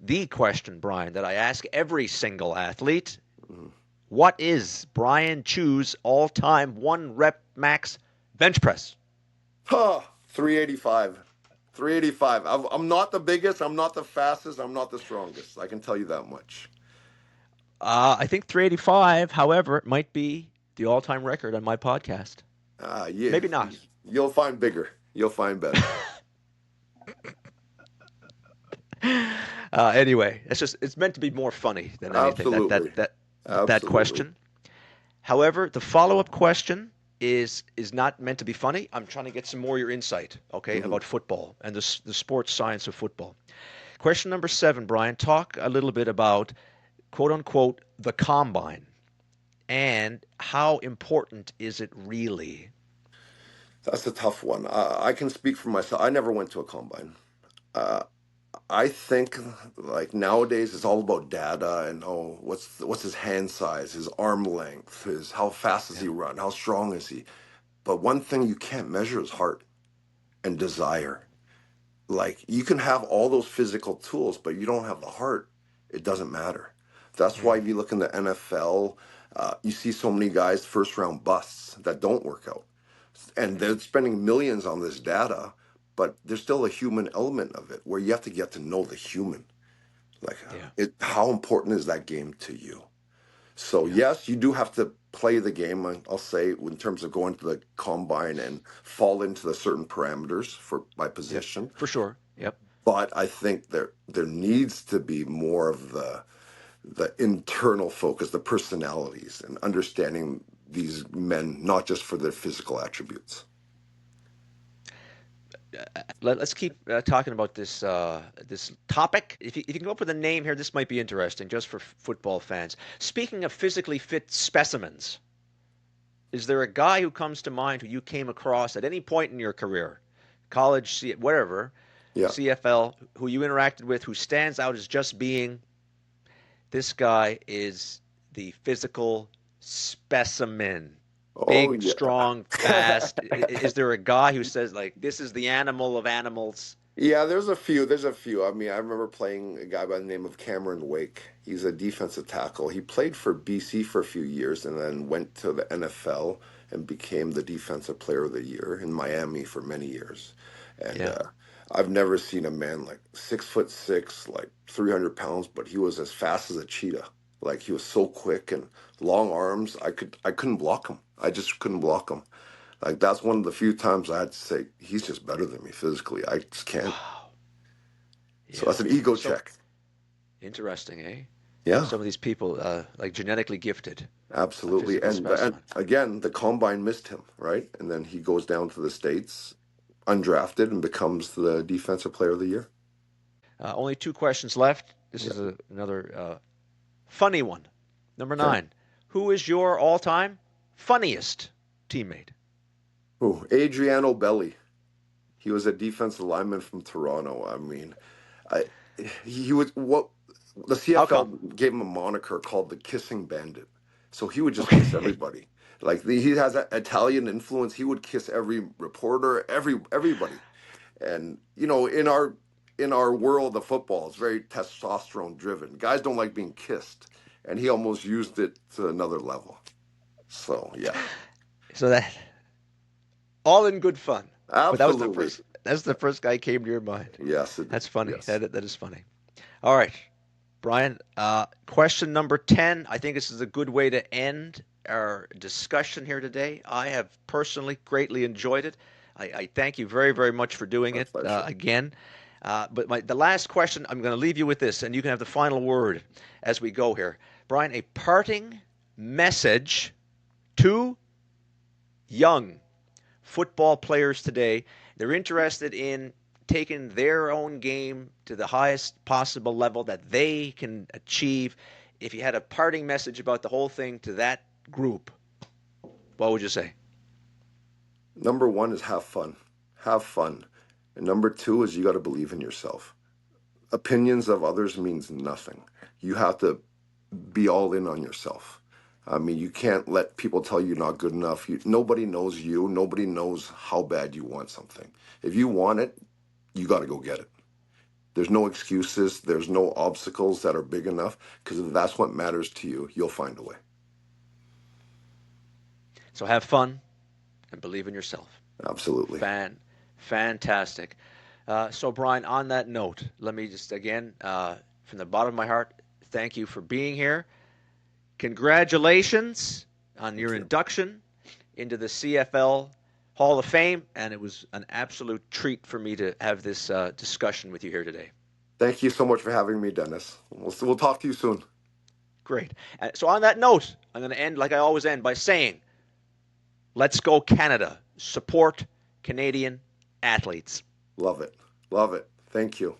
the question, Bryan, that I ask every single athlete. Mhm. What is Bryan Chiu's all-time 1-rep max bench press? 385. 385. I'm not the biggest. I'm not the fastest. I'm not the strongest. I can tell you that much. I think 385, however, it might be the all-time record on my podcast. Yeah, Maybe not. you'll find bigger. You'll find better. Anyway, it's meant to be more funny than anything. Absolutely. That Absolutely. question. However, the follow-up question is not meant to be funny. I'm trying to get some more of your insight, okay, Hmm. about football and the sports science of football. Question number 7, Bryan. Talk a little bit about quote unquote the combine and how important is it really? That's a tough one. I can speak for myself. I never went to a combine. Uh, I think like nowadays it's all about data and what's his hand size, his arm length, his how fast does Yeah, he run, how strong is he? But one thing you can't measure is heart and desire. Like you can have all those physical tools, but you don't have the heart, it doesn't matter. That's why yeah, if you look in the NFL, you see so many guys first round busts that don't work out, and they're spending millions on this data, but there's still a human element of it where you have to get to know the human. Like, yeah, how important is that game to you? So yeah, yes, you do have to play the game. I'll say in terms of going to the combine and fall into the certain parameters for my yep, position. for sure. Yep. But I think there needs to be more of the internal focus, the personalities, and understanding these men not just for their physical attributes. Let's keep talking about this topic. If you can come up with a name here, this might be interesting just for football fans. Speaking of physically fit specimens, is there a guy who comes to mind who you came across at any point in your career, college, wherever, Yeah. CFL, who you interacted with, who stands out as just being this guy is the physical specimen? Oh Big, yeah. strong, fast. Is there a guy who says like this is the animal of animals? Yeah, there's a few. There's a few. I mean, I remember playing a guy by the name of Cameron Wake. He's a defensive tackle. He played for BC for a few years and then went to the NFL and became the defensive player of the year in Miami for many years. And Yeah. I've never seen a man like 6'6", like 300 pounds, but he was as fast as a cheetah. Like he was so quick and long arms. I couldn't block him. I just couldn't block him. Like that's one of the few times I had to say he's just better than me physically. I just can't. Wow. So Yeah. that's an ego So check. interesting, eh? Yeah, Some of these people, like genetically gifted, a absolutely. physical And specimen. again, the combine missed him, right? And then he goes down to the States, undrafted, and becomes the defensive player of the year. Only 2 questions left. This Yeah. is another funny one. Number Okay. 9. Who is your all-time funniest teammate? Oh, Adriano Belli. He was a defensive lineman from Toronto. I mean, I, he was what the How CFL come? gave him a moniker called the Kissing Bandit. So he would just kiss Okay. everybody. Like he has that Italian influence. He would kiss every reporter, everybody. And in our in our world of football, it's very testosterone driven. Guys don't like being kissed, and he almost used it to another level. So yeah, So that all in good fun. But that was the absolutely. first. That's the first guy came to your mind. Yes, it did. That's funny. Yes. That is funny. All right, Bryan. Question number 10. I think this is a good way to end our discussion here today. I have personally greatly enjoyed it. I thank you very, very much for doing My it pleasure. again. But the last question, I'm going to leave you with this, and you can have the final word as we go here. Bryan, a parting message to young football players today. They're interested in taking their own game to the highest possible level that they can achieve. If you had a parting message about the whole thing to that group, what would you say? Number one is have fun. Have fun. And number two is you got to believe in yourself. Opinions of others means nothing. You have to be all in on yourself. I mean, you can't let people tell you you're not good enough. Nobody knows you. Nobody knows how bad you want something. If you want it, you got to go get it. There's no excuses. There's no obstacles that are big enough, because if that's what matters to you, you'll find a way. So have fun and believe in yourself. Absolutely. Fantastic. So, Bryan, on that note, let me just again, from the bottom of my heart, thank you for being here. Congratulations on your induction into the CFL Hall of Fame, and it was an absolute treat for me to have this discussion with you here today. Thank you so much for having me, Dennis. We'll talk to you soon. Great. So on that note, I'm going to end like I always end by saying, let's go Canada. Support Canadian athletes. Love it. Love it. Thank you.